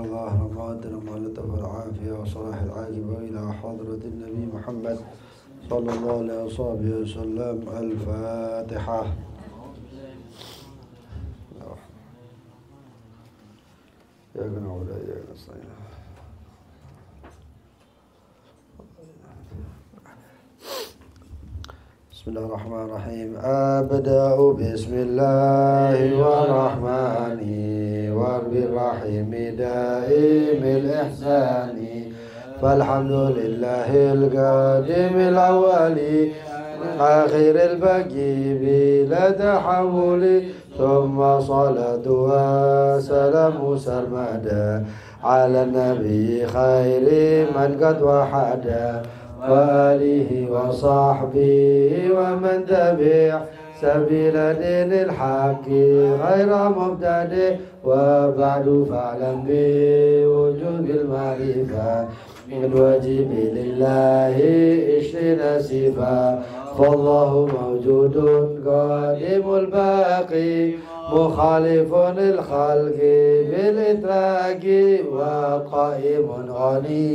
ظاهر باطن مع اللطف والعافية وصلاح العاقبة إلى حضرة النبي محمد صلى الله عليه وسلم. الفاتحة. إياك نعبد وإياك نستعين. بسم الله الرحمن الرحيم. أبدأ بسم الله والرحمن وبالرحيم دائم الإحسان، فالحمد لله القادم الأول آخر البقي بلا تحول، ثم صلاة وسلام سرمدا على النبي خير من قد وحد، وآله وصحبه ومن تبع سبيل دين الحق غير مبتدئ. وبعد فاعلم بوجود المعرفة من واجب لله اشتنا صفا، فالله موجود قادم الباقي مخالف الخلق بالإتراك، وقائم غني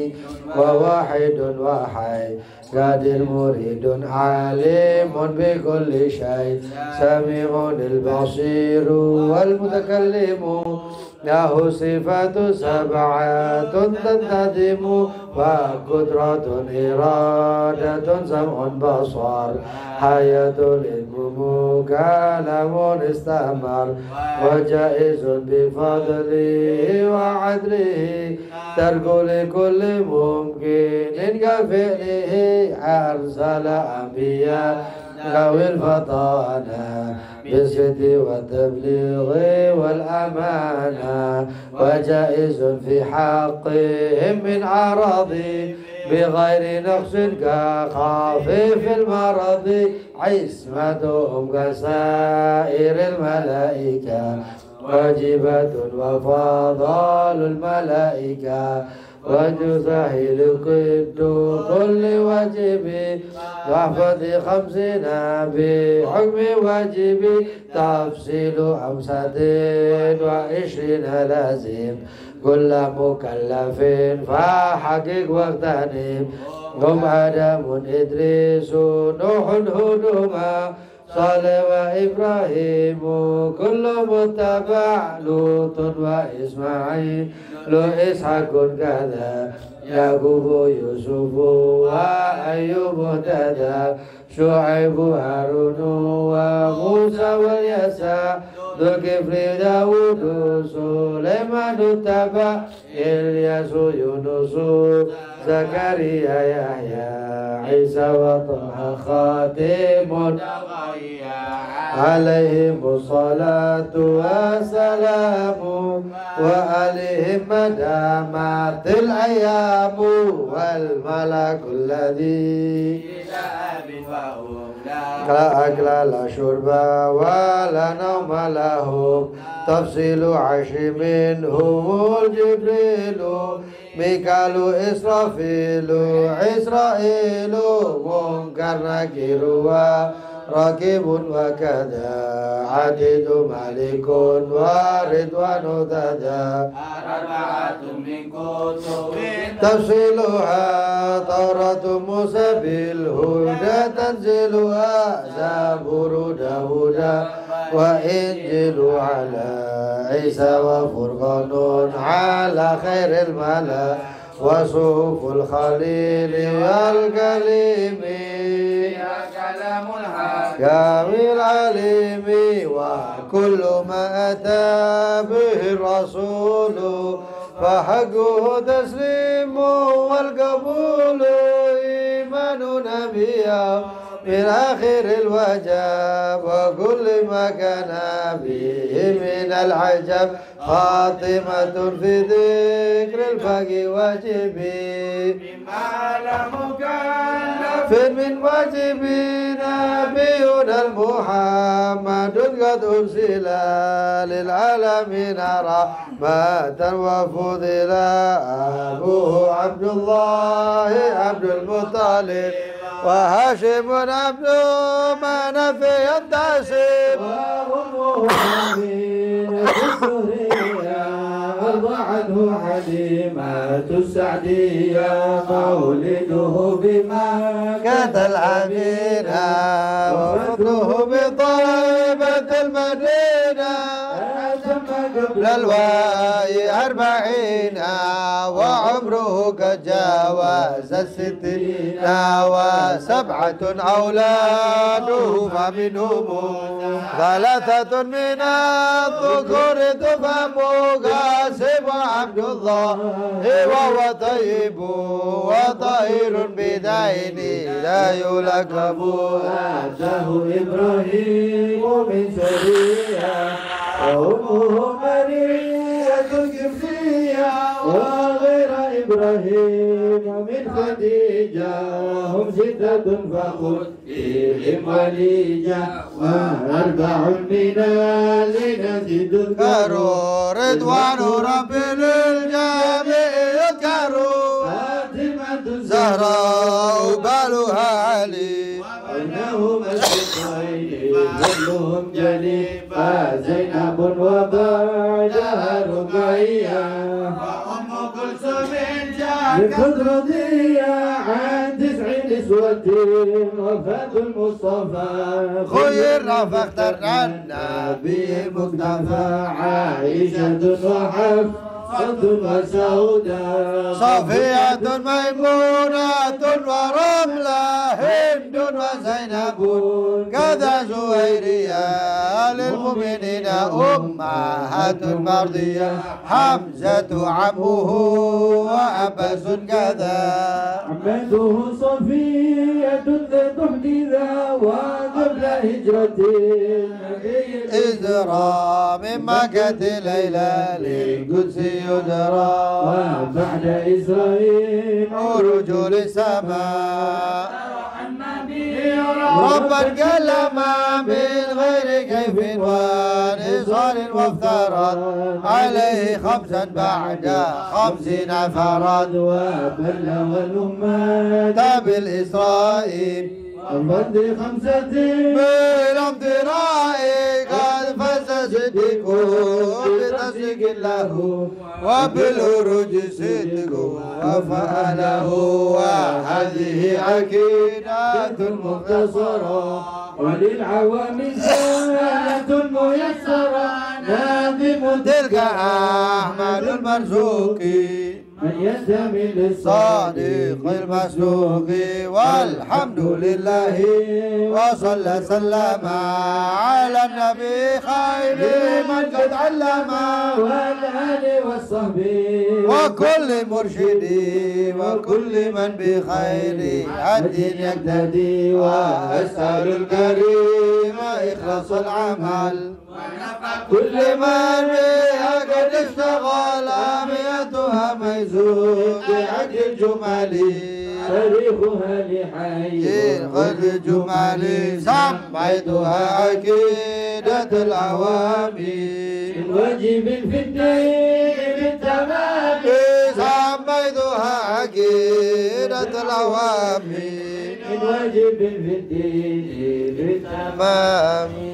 وواحد وحي قادر مريد عالم بكل شيء، سميع البصير والمتكلم، له صفات سبعة تنتظم، وقدرة إرادة سمع بصر حياة العلم كلام استمر، وجائز بفضله وعدله ترك لكل ممكن كفعله، أرسل أنبياء ذوي الفطانة بالصدق والتبليغ والأمانة، وجائز في حقهم من عرض بغير نقص كخفيف المرض، عصمتهم كسائر الملائكة واجبة وفضال الملائكة، وتسهل قد كل واجب واحفظ 50 بحكم واجب، تفصيل 25 لازم كل مكلف فحقق واغتنم، هم آدم إدريس نوح هدوما صالح وإبراهيم كل متبع، لوط وإسماعيل إسحاق كذا، يعقوب يوسف وأيوب اهتدى، شعيب هارون وموسى واليسع، ذو الكفل داود سليمان اتبع، إلياس يونس زكريا يحيى عيسى وطه خاتم عليهم الصلاة والسلام، وآلهم ما دامت الأيام، والملك الذي لا أكل لا شرب ولا نوم لهم، تفصيل 10 منهم جبريل ميكال إسرافيل إسرائيل، منكر نكير راكب وكذا، عديد مالك ورضوان تدا، 4 من كتب تفصيلها، توراة موسى بالهدى تنزيلها، زبور داود وإنجيل على عيسى، وفرقان على خير الملا، وصوف الخليل والكليم كامل عليم، وكل ما أتى به الرسول فحقه تسليم والقبول، إيمان نبيا من آخر الوجب، وكل ما كان به من العجب، خاتمة في ذكر الباقي واجب، مما لم مكلف من واجب، نبينا المحمد قد أرسل للعالمين رحمة وفضلا، أبوه عبد الله عبد المطلب، وهاشم عبد مناف ينتسب، وأمه أمينة السورية وارض عنه حليمة السعدية مولده بمكة الأمينة وفضله بطيبة المدينة قبل الوعي 40 وعمره قد جاوز 60 و7 أولاده فمنهم 3 من الذكور تفهم قاسم وعبد الله وهو طيب وطهير بدين لا يلقب أتاه إبراهيم من سرية وأمه مرية القبطية وغير إبراهيم من خديجة هم 6 فقل فيهم وليجة و4 من الذين تذكروا رضوان رب للجميع يذكروا فاطمة زهراء بالها علي بينهما الشيخين كلهم جليل فزينب وبعدها رقية وأم كلثوم جاءت رضية عن 9 نسوة وفاة المصطفى خيرنا فاخترنا عنا النبي المصطفى عائشة وحفصة وسودة صفية ميمونة ورملة هند وزينب كذا زهيرية للمؤمنين أمهات مرضية حمزة عمه وعباس كذا عمته صفية ذات حديثة وقبل هجرة النبي إزرى من مكة ليلى للقدس يدرى وبعد إسرائيل عروج للسماء ربا كلم من غير كيف ونصال وافترض عليه 5 بعد 50 فرد وبلغ الأمة بالإسرائيل الفضل 5 بالامتراء قد فاز صديق بتصديق له وبالعروج صدق وفعله وهذه عقيدة مختصرة وللعوام سهلة ميسرة ناظم تلك أحمد المرزوقي من ينتمي للصادق صادق المسلوق والحمد لله وصلى سلم على النبي خير من قد علم والآل والصحب وكل مرشد وكل من بخير الدين يقتدي وأسأل الكريم إخلاص العمل كل من بها قد اشتغل أميتها ميزون بعد الجمال تاريخها لحي قد الجمال سميتها عقيدة العوامي واجب في الدين بالتمام سميتها عقيدة العوامي واجب في الدين بالتمام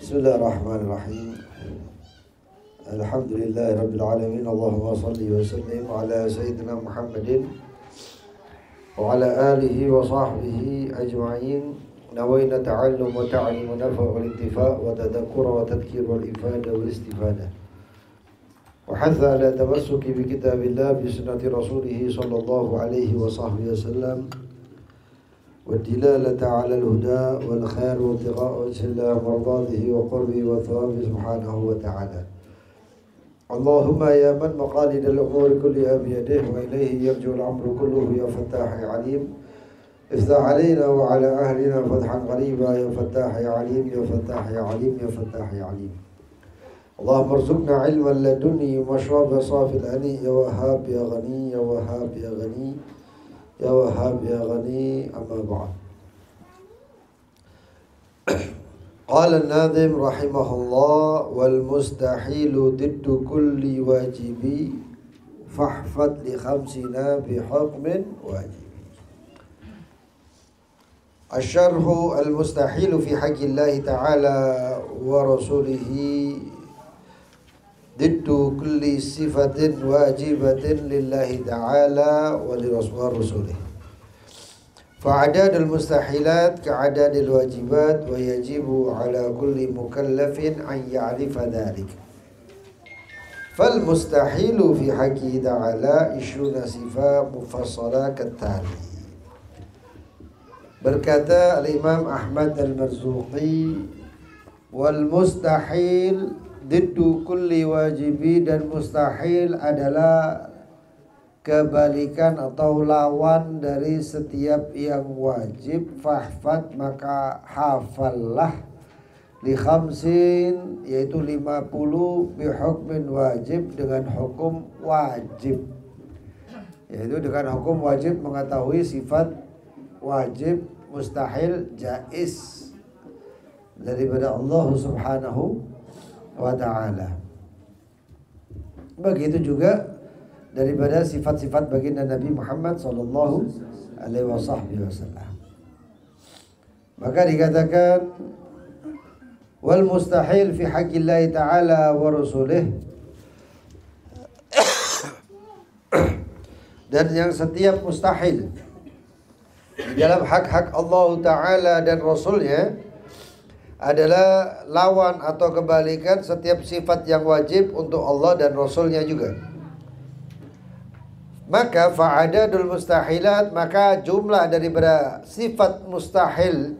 بسم الله الرحمن الرحيم الحمد لله رب العالمين اللهم صل وسلم على سيدنا محمد وعلى آله وصحبه أجمعين نوينا تعلم وتعليم ونفع والانتفاع وتذكر وتذكير والإفادة والاستفادة وحث على تمسك بكتاب الله بسنة رسوله صلى الله عليه وصحبه وسلم والدلالة على الهدى والخير وابتغاء وجه الله مرضاته وقربه وثوابه سبحانه وتعالى اللهم يا من مقاليد الأمور كلها بيده وإليه يرجع الأمر كله يا فتاح يا عليم افتح علينا وعلى أهلنا فتحا قريبا يا فتاح يا عليم يا فتاح يا عليم يا فتاح يا عليم اللهم ارزقنا علما لدني ومشرب صافي الأني يا وهاب يا غني يا وهاب يا غني يا وهاب يا غني أما بعد قال الناظم رحمه الله والمستحيل ضد كل واجب فاحفظ لخمسنا بحكم واجب Asyarhu al-mustahilu fi haqqillahi ta'ala wa rasulihi diddu kulli sifatin wajibatin lillahi ta'ala wa li rasulih. Fa'adadul mustahilat ka'adadil wajibat wa yajibu ala kulli mukallafin an ya'rifa dhalik. Fal mustahilu fi haqqi ta'ala ishruna sifat mufassala kattali. Berkata Al-Imam Ahmad Al-Marzuqi, wal mustahil diddu kulli wajibi, dan mustahil adalah kebalikan atau lawan dari setiap yang wajib. Fahfad, maka hafallah, li khamsin, yaitu 50, bihukmin wajib, dengan hukum wajib, yaitu dengan hukum wajib mengetahui sifat wajib, mustahil, jaiz daripada Allah Subhanahu wa ta'ala. Begitu juga daripada sifat-sifat baginda Nabi Muhammad sallallahu alaihi wasallam. Maka dikatakan wal mustahil fi haqqillahi ta'ala wa rasulih, dan yang setiap mustahil di dalam hak-hak Allah Ta'ala dan Rasulnya adalah lawan atau kebalikan setiap sifat yang wajib untuk Allah dan Rasulnya juga. Maka fa'adadul mustahilat, maka jumlah daripada sifat mustahil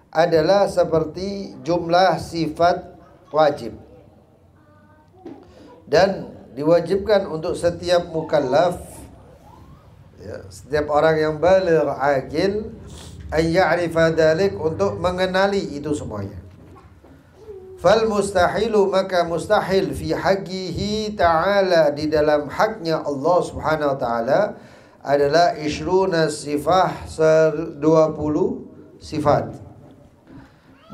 adalah seperti jumlah sifat wajib, dan diwajibkan untuk setiap mukallaf, ya, setiap orang yang baligh aqil, ay ya'rifa dzalik, untuk mengenali itu semuanya. Fal mustahilu, maka mustahil fi haqqihi ta'ala, di dalam haknya Allah Subhanahu wa taala, adalah ishruna sifah, 20 sifat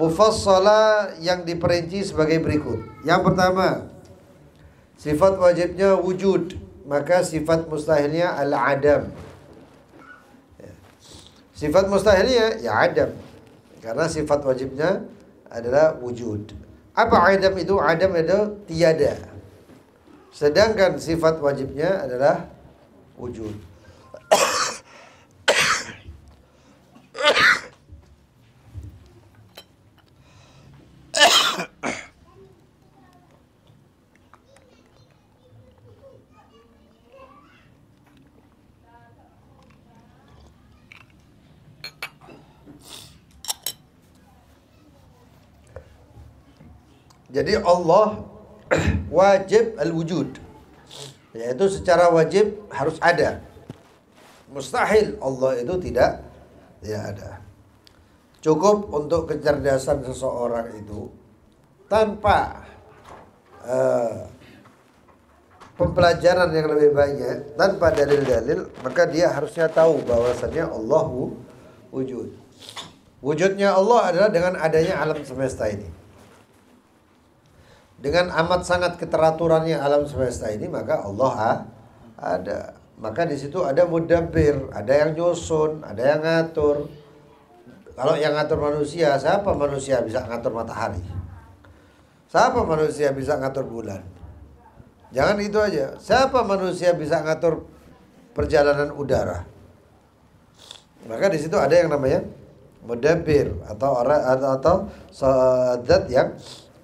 mufassala, yang diperinci sebagai berikut. Yang pertama, sifat wajibnya wujud, maka sifat mustahilnya al-adam. Sifat mustahilnya ya adam, karena sifat wajibnya adalah wujud. Apa adam itu? Adam itu tiada, sedangkan sifat wajibnya adalah wujud. Jadi Allah wajib al-wujud, yaitu secara wajib harus ada. Mustahil Allah itu tidak ada. Cukup untuk kecerdasan seseorang itu tanpa pembelajaran yang lebih banyak, tanpa dalil-dalil, maka dia harusnya tahu bahwasannya Allah wujud. Wujudnya Allah adalah dengan adanya alam semesta ini. Dengan amat sangat keteraturannya alam semesta ini, maka Allah ada. Maka di situ ada mudabbir, ada yang nyusun, ada yang ngatur. Kalau yang ngatur manusia, siapa manusia bisa ngatur matahari? Siapa manusia bisa ngatur bulan? Jangan itu aja. Siapa manusia bisa ngatur perjalanan udara? Maka di situ ada yang namanya mudabbir, atau orang atau zat yang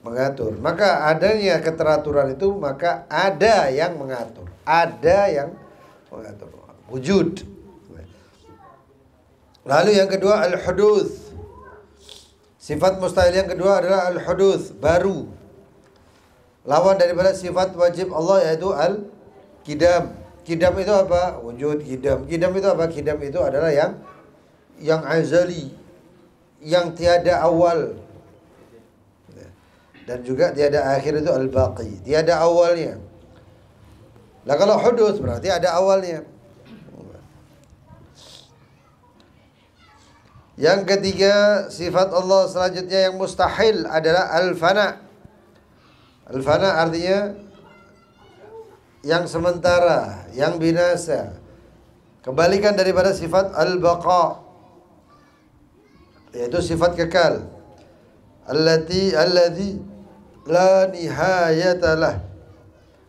mengatur. Maka adanya keteraturan itu, maka ada yang mengatur. Ada yang mengatur. Wujud. Lalu yang kedua al-huduts. Sifat mustahil yang kedua adalah al-huduts, baru. Lawan daripada sifat wajib Allah, yaitu al-qidam. Qidam itu apa? Wujud qidam. Qidam itu apa? Qidam itu adalah yang azali, yang tiada awal. Dan juga tiada akhir, itu al-baqi, tiada awalnya. Nah kalau hudus berarti ada awalnya. Yang ketiga, sifat Allah selanjutnya yang mustahil adalah al-fana. Al-fana artinya yang sementara, yang binasa. Kebalikan daripada sifat al-baqa. yaitu sifat kekal. Alladzi la nihayatalah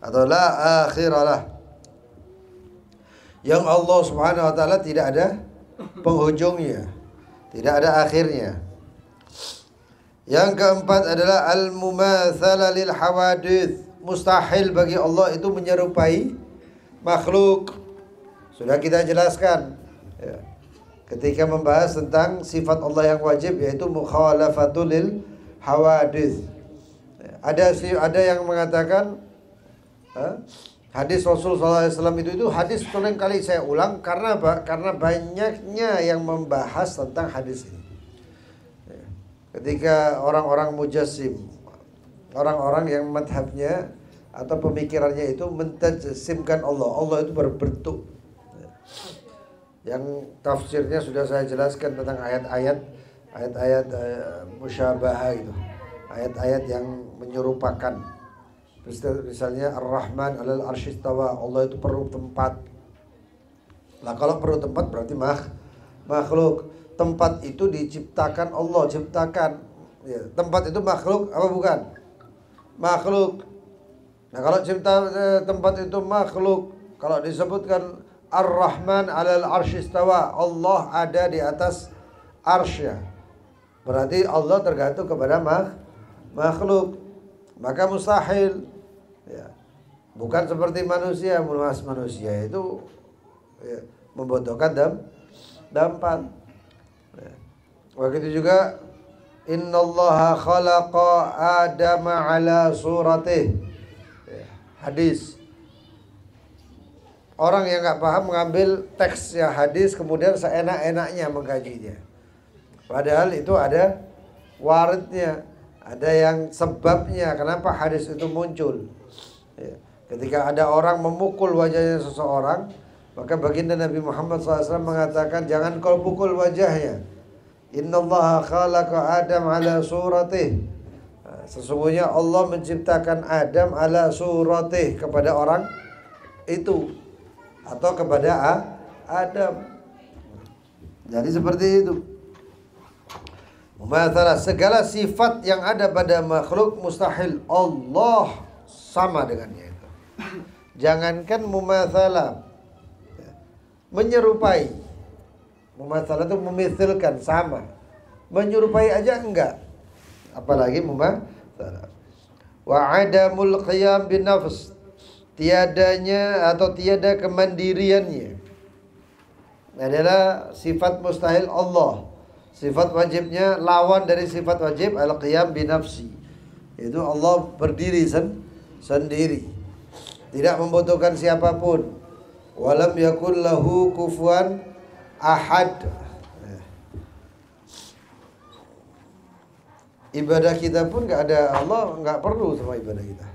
atau la akhiralah. Yang Allah Subhanahu wa taala tidak ada penghujungnya, tidak ada akhirnya. Yang keempat adalah al-mumatsalah lil hawadits. Mustahil bagi Allah itu menyerupai makhluk. Sudah kita jelaskan ya, ketika membahas tentang sifat Allah yang wajib, yaitu mukhalafatul lil hawadits. Ada yang mengatakan hadis Rasul SAW itu hadis sering kali saya ulang karena apa? Karena banyaknya yang membahas tentang hadis ini. Ketika orang-orang mujassim, orang-orang yang madhabnya atau pemikirannya itu mentajsimkan Allah, Allah itu berbentuk. Yang tafsirnya sudah saya jelaskan tentang ayat-ayat musyabahah itu, ayat-ayat yang menyerupakan. Misalnya Ar-Rahman 'alal 'arsy istawa, Allah itu perlu tempat. Nah, kalau perlu tempat berarti makhluk. Tempat itu diciptakan Allah, ciptakan. Ya, tempat itu makhluk apa bukan? Makhluk. Nah, kalau tempat itu makhluk, kalau disebutkan Ar-Rahman 'alal 'arsy istawa, Allah ada di atas arsy-Nya. Berarti Allah tergantung kepada makhluk. Maka mustahil. Ya. Bukan seperti manusia, manusia itu ya, membutuhkan dampak. Ya. Begitu juga innallaha khalaqa adama ala suratih. Ya. Hadis. Orang yang nggak paham mengambil teks ya hadis kemudian seenak-enaknya mengkajinya. Padahal itu ada waridnya, ada yang sebabnya kenapa hadis itu muncul. Ya. Ketika ada orang memukul wajahnya seseorang, maka baginda Nabi Muhammad SAW mengatakan jangan kau pukul wajahnya. Innallaha khalaqa Adam ala suratih. Sesungguhnya Allah menciptakan Adam ala suratih, kepada orang itu atau kepada Adam. Jadi seperti itu. Masalah segala sifat yang ada pada makhluk mustahil Allah sama dengannya itu. Jangankan mumatsalah, menyerupai. Mumatsalah itu memithilkan, sama. Menyerupai aja enggak. Apalagi mumatsalah. Wa adamul qiyam bin nafs. Tiadanya atau tiada kemandiriannya adalah sifat mustahil Allah. Sifat wajibnya lawan dari sifat wajib al-qiyam bi nafsi. Itu Allah berdiri sendiri. Tidak membutuhkan siapapun. Walam yakul lahu kufuwan ahad. Ibadah kita pun enggak ada Allah, enggak perlu sama ibadah kita.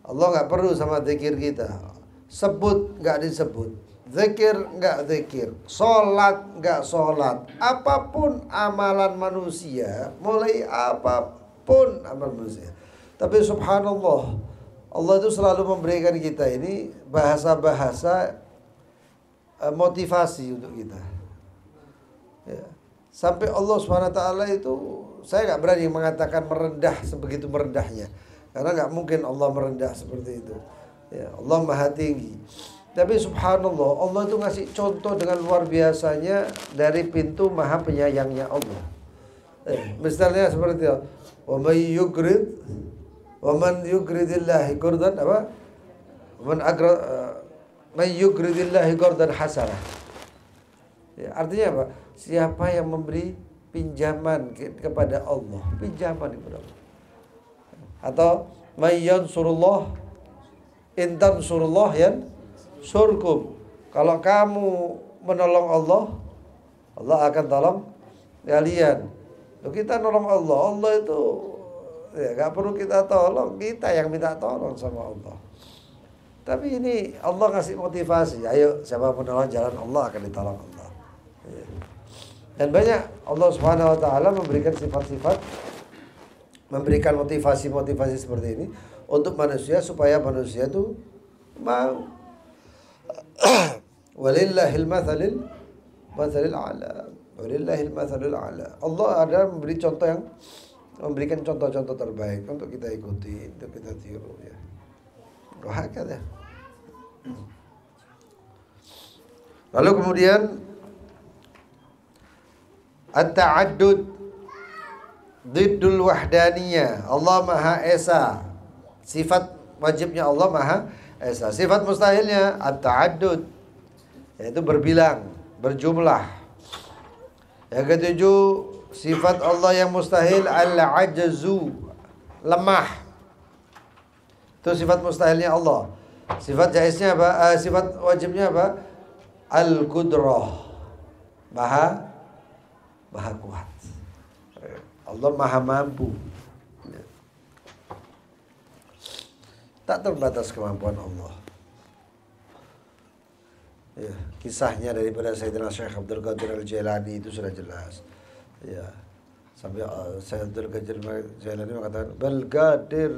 Allah enggak perlu sama zikir kita. Sebut enggak disebut. Zikir enggak zikir, sholat enggak sholat. Apapun amalan manusia, mulai apapun amal manusia. Tapi subhanallah, Allah itu selalu memberikan kita ini bahasa-bahasa motivasi untuk kita. Ya. Sampai Allah SWT itu, saya enggak berani mengatakan merendah sebegitu merendahnya, karena enggak mungkin Allah merendah seperti itu. Ya, Allah Maha Tinggi. Tapi subhanallah, Allah itu ngasih contoh dengan luar biasanya dari pintu maha penyayangnya Allah. Misalnya seperti itu. Wa man yugridillahi qurdan apa? Man yugridillahi qurdan hasanah. Ya, artinya apa? Siapa yang memberi pinjaman kepada Allah, pinjaman kepada Allah. Atau may yansurullah in tansurullah surkum. Kalau kamu menolong Allah, Allah akan tolong kalian. Kita nolong Allah, Allah itu ya gak perlu kita tolong, kita yang minta tolong sama Allah. Tapi ini Allah kasih motivasi, ayo siapa menolong jalan Allah akan ditolong Allah. Dan banyak Allah Subhanahu wa taala memberikan sifat-sifat, memberikan motivasi-motivasi seperti ini untuk manusia supaya manusia itu mau. Walillahil mathalil a'la. Walillahil matsalul a'la. Allah ada memberikan contoh-contoh terbaik untuk kita ikuti, untuk kita tiru ya. Wahakala. Lalu kemudian at-ta'addud diddul wahdaniyah. Allah Maha Esa. Sifat wajibnya Allah Maha Esa. Sifat mustahilnya at-ta'addud, yaitu berbilang, berjumlah. Yang ketujuh, sifat Allah yang mustahil al-ajzu, lemah. Itu sifat mustahilnya Allah. Sifat jaiznya apa? Sifat wajibnya apa? Al-qudrah, maha kuat. Allah maha mampu. Tak terbatas kemampuan Allah. Ya, kisahnya daripada Sayyidina Syekh Abdul Qadir Al-Jailani itu sudah jelas. Ya, sampai Syekh Abdul Qadir Al-Jailani mengatakan bal gadir.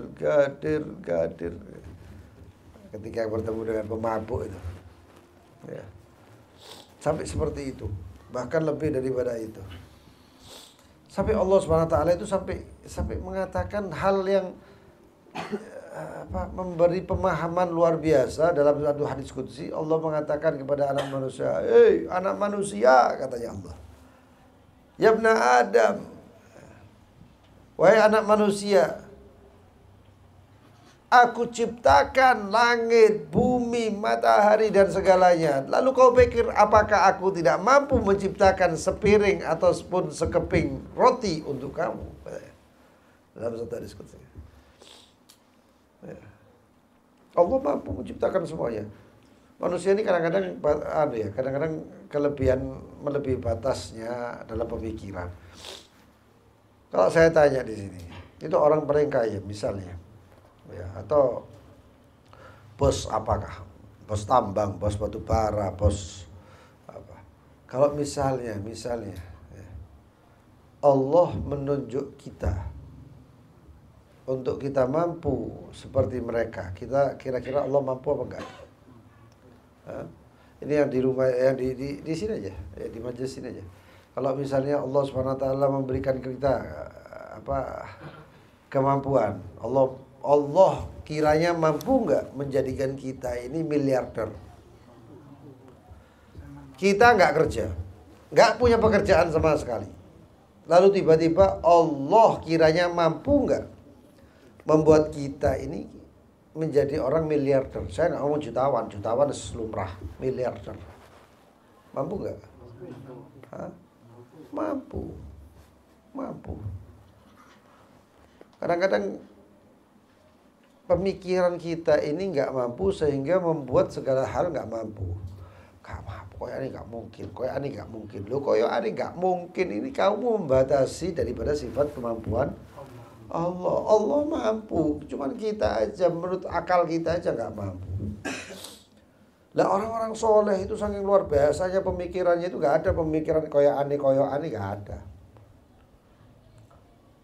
Ketika bertemu dengan pemabuk itu. Ya. Sampai seperti itu. Bahkan lebih daripada itu. Sampai Allah SWT itu sampai mengatakan hal yang memberi pemahaman luar biasa dalam satu hadis qudsi. Allah mengatakan kepada anak manusia, "Hei anak manusia," katanya Allah, "Ya ibna Adam, wahai anak manusia, aku ciptakan langit, bumi, matahari dan segalanya. Lalu kau pikir apakah aku tidak mampu menciptakan sepiring ataupun sekeping roti untuk kamu?" Dalam satu hadis qudsi. Allah mampu menciptakan semuanya. Manusia ini kadang-kadang kelebihan melebihi batasnya dalam pemikiran. Kalau saya tanya di sini, itu orang paling kaya misalnya, ya, atau bos apakah? Bos tambang, bos batu bara, bos apa? Kalau misalnya, ya, Allah menunjuk kita untuk kita mampu seperti mereka, kita kira-kira Allah mampu apa enggak? Ini yang di rumah, yang di sini aja, ya, di majelis sini aja. Kalau misalnya Allah SWT memberikan kita kemampuan, Allah kiranya mampu enggak menjadikan kita ini miliarder? Kita enggak kerja, enggak punya pekerjaan sama sekali. Lalu tiba-tiba Allah kiranya mampu enggak membuat kita ini menjadi orang miliarder? Saya nggak ngomong jutawan lumrah, miliarder. Mampu nggak? Mampu. Kadang-kadang pemikiran kita ini nggak mampu sehingga membuat segala hal nggak mampu. Nggak mampu, koyo ini nggak mungkin. Loh, koyo ini nggak mungkin, ini kamu membatasi daripada sifat kemampuan Allah mampu, cuman kita aja menurut akal kita aja nggak mampu. Lah orang-orang soleh itu saking luar biasanya pemikirannya itu nggak ada pemikiran koyo aneh nggak ada.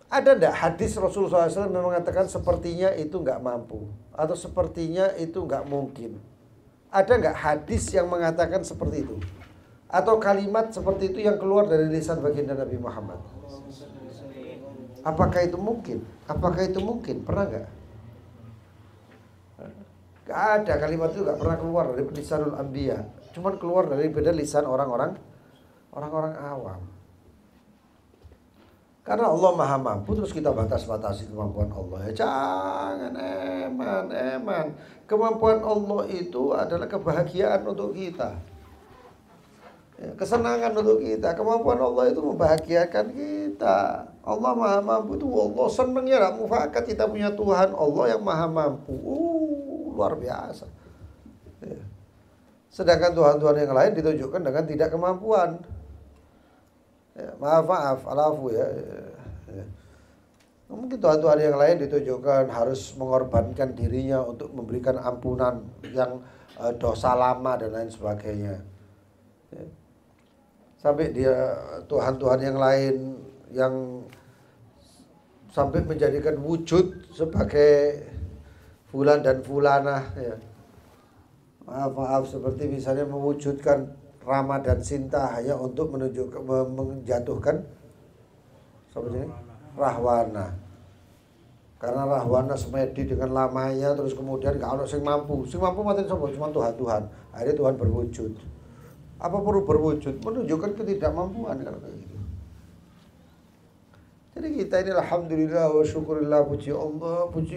Ada ndak hadis Rasulullah SAW yang mengatakan sepertinya itu nggak mampu atau sepertinya itu nggak mungkin? Ada nggak hadis yang mengatakan seperti itu? Atau kalimat seperti itu yang keluar dari lisan baginda Nabi Muhammad? Apakah itu mungkin? Pernah nggak? Nggak ada, kalimat itu nggak pernah keluar dari lisanul anbiya. Cuman keluar dari lisan orang-orang awam. Karena Allah maha mampu, terus kita batas-batasi kemampuan Allah. Ya jangan, eman. Kemampuan Allah itu adalah kebahagiaan untuk kita. Ya, kesenangan untuk kita. Kemampuan Allah itu membahagiakan kita. Allah maha mampu itu Allah senangnya lah mufakat kita punya Tuhan Allah yang maha mampu. Luar biasa. Ya. Sedangkan Tuhan-Tuhan yang lain ditunjukkan dengan tidak kemampuan. Ya, maaf, alafu ya. Mungkin Tuhan-Tuhan yang lain ditunjukkan harus mengorbankan dirinya untuk memberikan ampunan yang dosa lama dan lain sebagainya. Ya. Sampai dia Tuhan-Tuhan yang lain yang sampai menjadikan wujud sebagai fulan dan fulanah ya. Maaf seperti misalnya mewujudkan Rama dan Sinta hanya untuk menunjukkan menjatuhkan seperti ini Rahwana. Karena Rahwana semedi dengan lamanya, terus kemudian gak ada sing mampu matiin sapa cuma Tuhan. Akhirnya Tuhan berwujud. Apa perlu berwujud? Menunjukkan ketidakmampuan kalau kayak gitu. Jadi kita ini alhamdulillah wa syukurillah, puji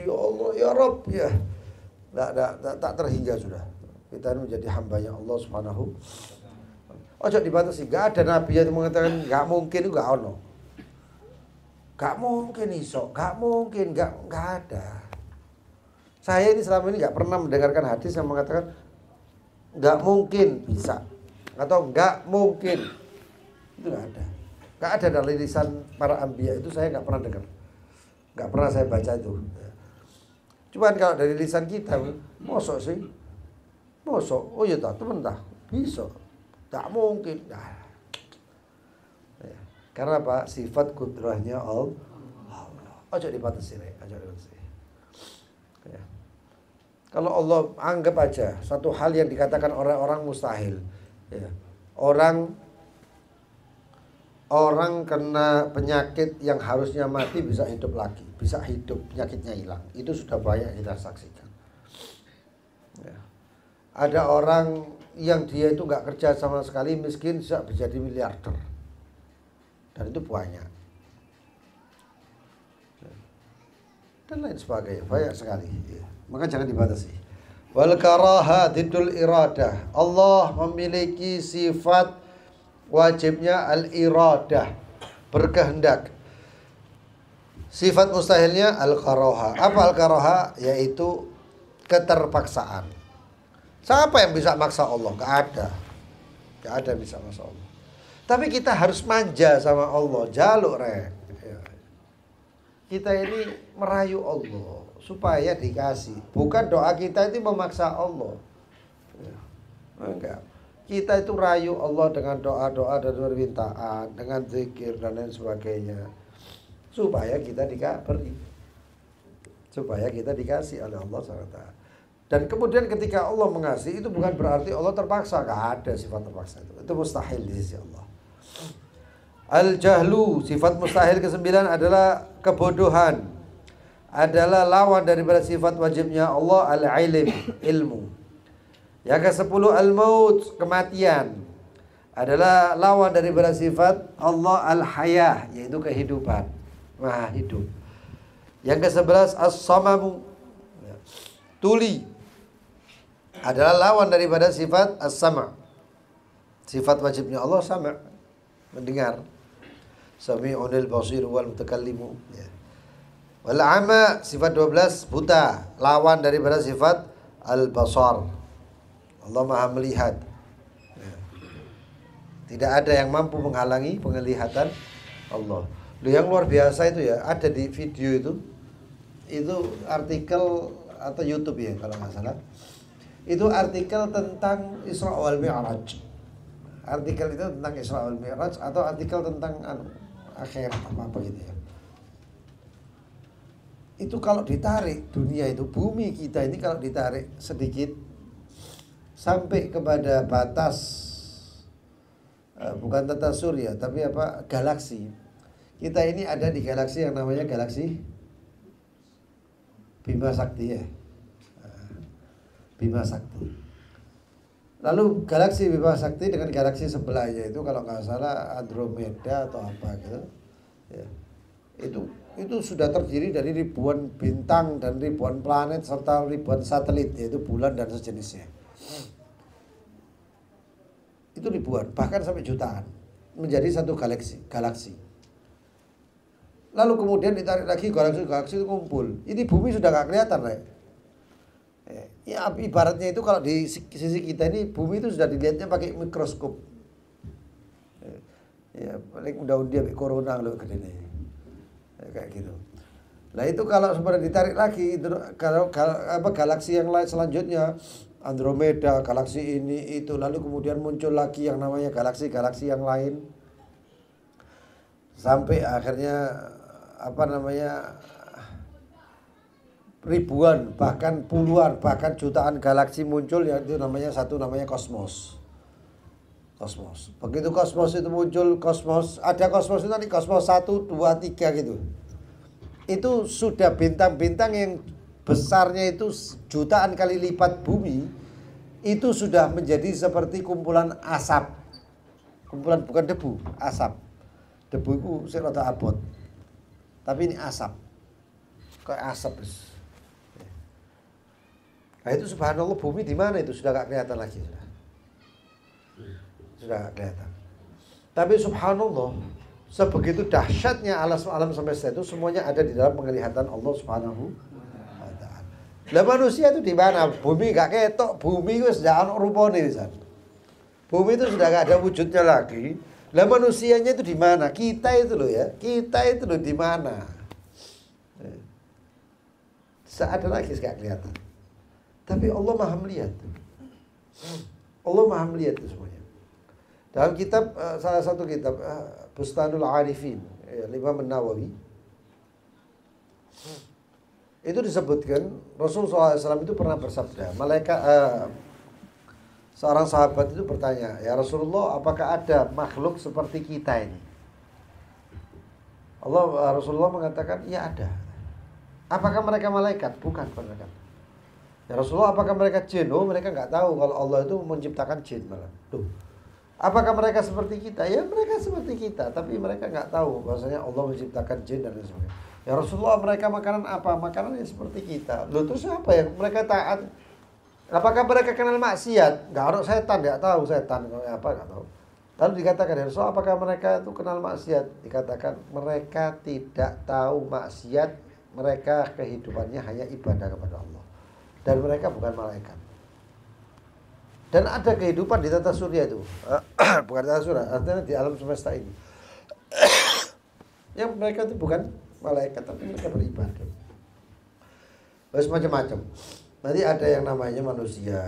Allah ya Rabb ya. Tak terhingga sudah. Kita ini menjadi hambanya Allah Subhanahu. Ojo dibatasi, gak ada nabi yang mengatakan gak mungkin, itu gak ono. Gak mungkin iso, gak mungkin, gak ada. Saya ini selama ini gak pernah mendengarkan hadis yang mengatakan gak mungkin bisa atau gak mungkin. Itu gak ada. Gak ada dari lisan para anbiya, itu saya gak pernah dengar. Gak pernah saya baca itu. Cuman kalau dari lisan kita, mosok sih? Mosok? Oh iya tak, temen tak? Bisa. Tak mungkin. Nah. Ya. Karena apa? Sifat kudrahnya Allah. Ojo dibatasi, ojo dibatasi. Ya. Kalau Allah anggap aja satu hal yang dikatakan orang-orang mustahil. Ya. Orang kena penyakit yang harusnya mati bisa hidup lagi, bisa hidup, penyakitnya hilang. Itu sudah banyak kita saksikan. Ya. Ada orang yang dia itu nggak kerja sama sekali, miskin, bisa jadi miliarder, dan itu banyak, dan lain sebagainya, banyak sekali. Ya. Maka jangan dibatasi. Wal karaha diddul iradah. Allah memiliki sifat wajibnya al-iradah, berkehendak. Sifat mustahilnya al-karaha. Apa al-karaha? Yaitu keterpaksaan. Siapa yang bisa maksa Allah? Gak ada. Gak ada yang bisa maksa Allah. Tapi kita harus manja sama Allah, jaluk rek. Kita ini merayu Allah supaya dikasih. Bukan doa kita itu memaksa Allah. Enggak. Kita itu rayu Allah dengan doa-doa dan permintaan, dengan zikir dan lain sebagainya, supaya kita diberi, supaya kita dikasih oleh Allah SWT. Dan kemudian ketika Allah mengasihi, itu bukan berarti Allah terpaksa. Gak ada sifat terpaksa itu. Itu mustahil di sisi Allah. Al-jahlu, sifat mustahil ke-9 adalah kebodohan. Adalah lawan daripada sifat wajibnya Allah al-ilm, ilmu. Yang ke-10 al-maut, kematian. Adalah lawan daripada sifat Allah al-hayah, yaitu kehidupan, maha hidup. Yang ke-11 as-samamu, tuli. Adalah lawan daripada sifat as-sama'. Sifat wajibnya Allah sama', mendengar. Sami'unil basir wal mutakallimu. Ya. Wal ama, sifat 12, buta, lawan daripada sifat al-basar. Allah maha melihat. Ya. Tidak ada yang mampu menghalangi penglihatan Allah. Loh, yang luar biasa itu ya, ada di video itu artikel atau YouTube ya kalau nggak salah. Itu artikel tentang Isra wal Mi'raj. Artikel itu tentang Isra wal Mi'raj atau artikel tentang akhirat apa gitu ya. Itu kalau ditarik dunia itu, bumi kita ini kalau ditarik sedikit sampai kepada batas bukan tata surya tapi apa, galaksi. Kita ini ada di galaksi yang namanya galaksi Bima Sakti ya. Bima Sakti. Lalu galaksi Bima Sakti dengan galaksi sebelahnya itu kalau nggak salah Andromeda atau apa gitu. Ya. Itu sudah terdiri dari ribuan bintang dan ribuan planet serta ribuan satelit, yaitu bulan dan sejenisnya. Itu ribuan, bahkan sampai jutaan, menjadi satu galaksi. Lalu kemudian ditarik lagi galaksi itu kumpul. Ini bumi sudah nggak kelihatan, Rek. Ya ibaratnya itu kalau di sisi kita ini bumi itu sudah dilihatnya pakai mikroskop. Ya paling udah-udah corona loh gede nih. Kayak gitu. Nah itu kalau sebenarnya ditarik lagi itu kalau apa galaksi yang lain selanjutnya Andromeda, galaksi ini itu, lalu kemudian muncul lagi yang namanya galaksi-galaksi yang lain sampai akhirnya apa namanya ribuan bahkan puluhan bahkan jutaan galaksi muncul, yang itu namanya satu namanya kosmos. Kosmos. Begitu kosmos itu muncul, ada kosmos itu nanti kosmos 1, 2, 3 gitu. Itu sudah bintang-bintang yang besarnya itu jutaan kali lipat bumi, itu sudah menjadi seperti kumpulan asap. Kumpulan bukan debu, asap. Debu itu sing rada abot. Tapi ini asap. Kayak asap. Nah itu subhanallah, bumi di mana itu sudah gak kelihatan lagi sudah gak kelihatan. Tapi subhanallah, sebegitu dahsyatnya alam semesta itu semuanya ada di dalam penglihatan Allah Subhanahu wa taala. Lah manusia itu di mana? Bumi gak ketok, bumi itu sudah ana rupane pisan. Bumi itu sudah gak ada wujudnya lagi. Lah manusianya itu di mana? Kita itu loh ya. Kita itu loh di mana? Seada lagi gak kelihatan. Tapi Allah Maha melihat. Allah Maha melihat itu semuanya. Dalam kitab salah satu kitab Bustanul Arifin Imam An-Nawawi itu disebutkan Rasulullah SAW itu pernah bersabda, seorang sahabat itu bertanya, ya Rasulullah, apakah ada makhluk seperti kita ini? Rasulullah mengatakan, ya ada. Apakah mereka malaikat? Bukan mereka. Ya Rasulullah, apakah mereka jin? Oh, mereka nggak tahu kalau Allah itu menciptakan jin malah. Tuh. Apakah mereka seperti kita? Ya mereka seperti kita, tapi mereka nggak tahu bahwasanya Allah menciptakan jin dan lain sebagainya. Ya Rasulullah, mereka makanan apa? Makanan yang seperti kita. Loh terus apa yang mereka taat? Apakah mereka kenal maksiat? Nggak ada setan, nggak tahu setan apa, nggak tahu. Lalu dikatakan, ya Rasulullah, apakah mereka itu kenal maksiat? Dikatakan mereka tidak tahu maksiat, mereka kehidupannya hanya ibadah kepada Allah. Dan mereka bukan malaikat. Dan ada kehidupan di tata surya itu. Bukan tata surya, artinya di alam semesta ini. Yang mereka itu bukan malaikat, tapi mereka beribadah. Terus macam-macam. Nanti ada yang namanya manusia.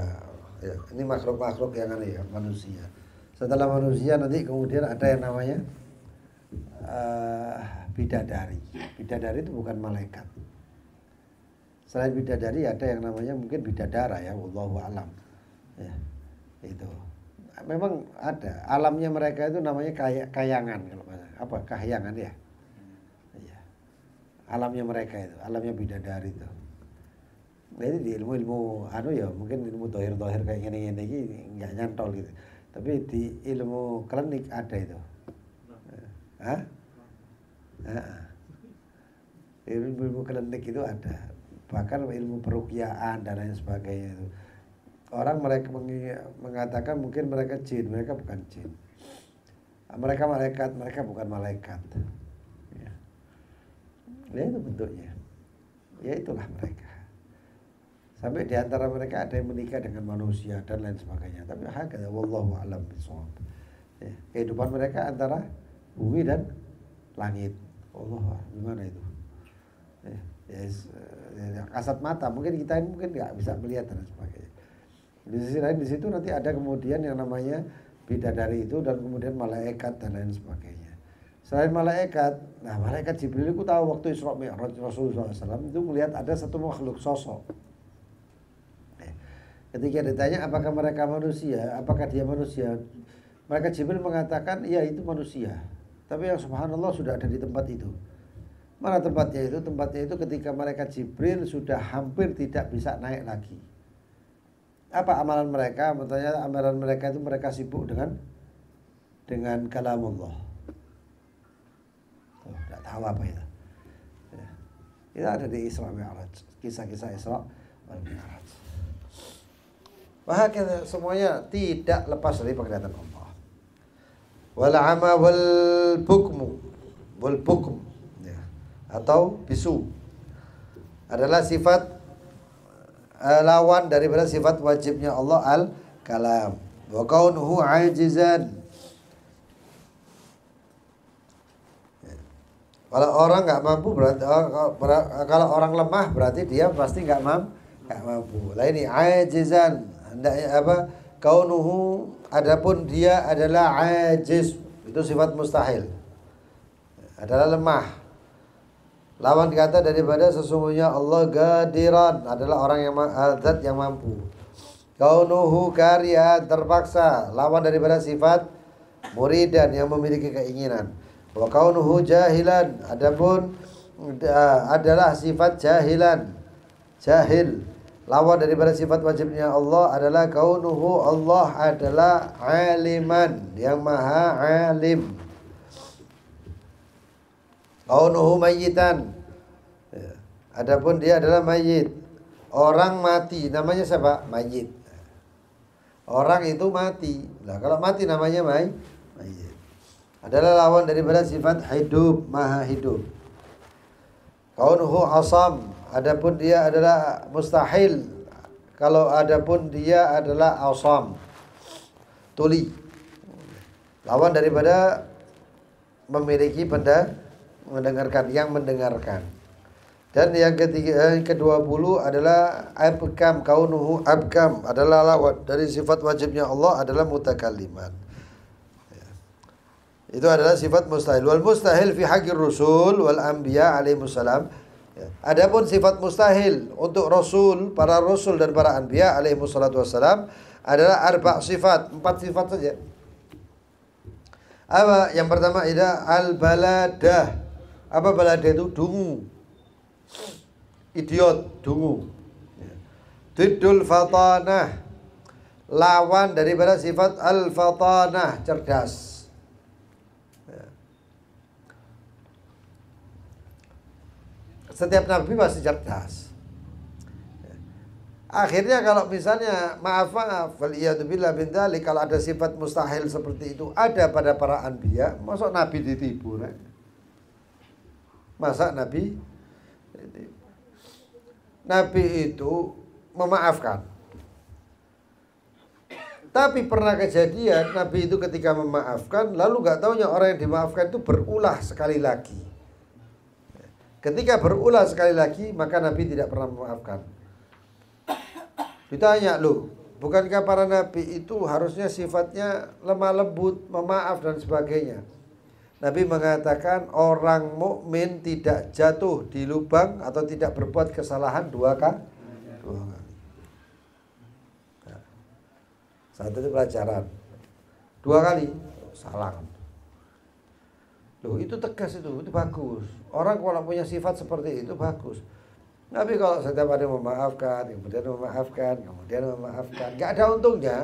Ya, ini makhluk-makhluk yang aneh ya, manusia. Setelah manusia nanti kemudian ada yang namanya bidadari. Bidadari itu bukan malaikat. Selain bidadari ada yang namanya mungkin bidadara ya, wallahu alam. Ya, itu. Memang ada. Alamnya mereka itu namanya kayangan kalau apa? Kahyangan ya. Ya. Alamnya mereka itu, alamnya bidadari itu. Nah, ini di ilmu-ilmu ya, mungkin ilmu dohir-dohir kayak gini ini nggak nyantol gitu. Tapi di ilmu klinik ada itu. Hah? Ilmu klinik itu ada. Bahkan ilmu peruqyaan dan lain sebagainya itu. Orang mereka mengatakan mungkin mereka jin, mereka bukan jin. Mereka malaikat, mereka bukan malaikat. Ya, itu bentuknya. Ya itulah mereka. Sampai di antara mereka ada yang menikah dengan manusia dan lain sebagainya. Tapi hakada wallahu a'lam bishawab. Ya, kehidupan mereka antara bumi dan langit. Allah, gimana itu? Ya, kasat mata. Mungkin kita ini mungkin nggak bisa melihat dan sebagainya. Di sisi lain di situ nanti ada kemudian yang namanya bidadari itu dan kemudian malaikat dan lain sebagainya. Selain malaikat, nah malaikat Jibril itu tahu waktu Isra Mi'raj Rasulullah SAW itu melihat ada satu makhluk sosok. Ketika ditanya apakah mereka manusia, apakah dia manusia, malaikat Jibril mengatakan ya itu manusia. Tapi yang subhanallah sudah ada di tempat itu. Mana tempatnya itu? Tempatnya itu ketika malaikat Jibril sudah hampir tidak bisa naik lagi. Apa amalan mereka? Ternyata amalan mereka itu mereka sibuk dengan kalamullah. Tidak tahu apa itu. Ya. Itu ada di Isra Mi'raj, kisah-kisah Isra Mi'raj. Bahkan semuanya tidak lepas dari penglihatan Allah. Wal ama wal bukm ya. Atau bisu adalah sifat lawan daripada sifat wajibnya Allah al-kalam. Wa kaunuhu ajizan. Kalau orang nggak mampu berarti kalau orang lemah berarti dia pasti nggak mampu. Lah ini ajizan. Hendaknya apa? Kaunuhu, adapun dia adalah ajiz, itu sifat mustahil. Adalah lemah. Lawan kata daripada sesungguhnya Allah gadiran, adalah orang yang zat yang mampu. Kaunuhu karya terpaksa, lawan daripada sifat muridan yang memiliki keinginan. Wa kaunuhu jahilan, adapun adalah sifat jahilan, jahil. Lawan daripada sifat wajibnya Allah adalah kaunuhu, Allah adalah aliman, yang maha alim. Kaunuhu mayyitan, adapun dia adalah mayyit. Orang mati namanya siapa? Mayyit. Orang itu mati. Nah, kalau mati namanya mayyit. Adalah lawan daripada sifat hidup, maha hidup. Kaunuhu asam, adapun dia adalah mustahil. Kalau adapun dia adalah asam, tuli. Lawan daripada memiliki mendengarkan, yang mendengarkan. Dan yang ketiga, yang ke-20 adalah abkam. Kaunuhu abkam adalah lawan dari sifat wajibnya Allah adalah mutakalliman. Itu adalah sifat mustahil. Wal mustahil fi haqqir rusul wal anbiya alaihissalam. Adapun sifat mustahil untuk rasul, para rasul dan para anbiya alaihissalatu wassalam adalah sifat, 4 sifat saja. Apa? Yang pertama adalah al-baladah. Apa baladah itu? Dungu. Idiot, dungu. Diddul fatanah, lawan daripada sifat al-fatanah, cerdas. Setiap nabi pasti cerdas. Akhirnya kalau misalnya maaf waliyadzubillah bin dzalik, kalau ada sifat mustahil seperti itu ada pada para anbiya, masuk nabi ditipu, né? Masa nabi itu memaafkan. Tapi pernah kejadian Nabi itu ketika memaafkan, lalu gak taunya orang yang dimaafkan itu berulah sekali lagi. Ketika berulah sekali lagi, maka Nabi tidak pernah memaafkan. Ditanya, loh, bukankah para Nabi itu harusnya sifatnya lemah lembut, memaaf dan sebagainya? Nabi mengatakan orang mukmin tidak jatuh di lubang atau tidak berbuat kesalahan 2 kali. Nah, satu itu pelajaran. 2 kali salah. Loh, itu tegas, itu bagus. Orang kalau punya sifat seperti itu bagus. Nabi kalau setiap ada memaafkan, kemudian memaafkan, nggak ada untungnya.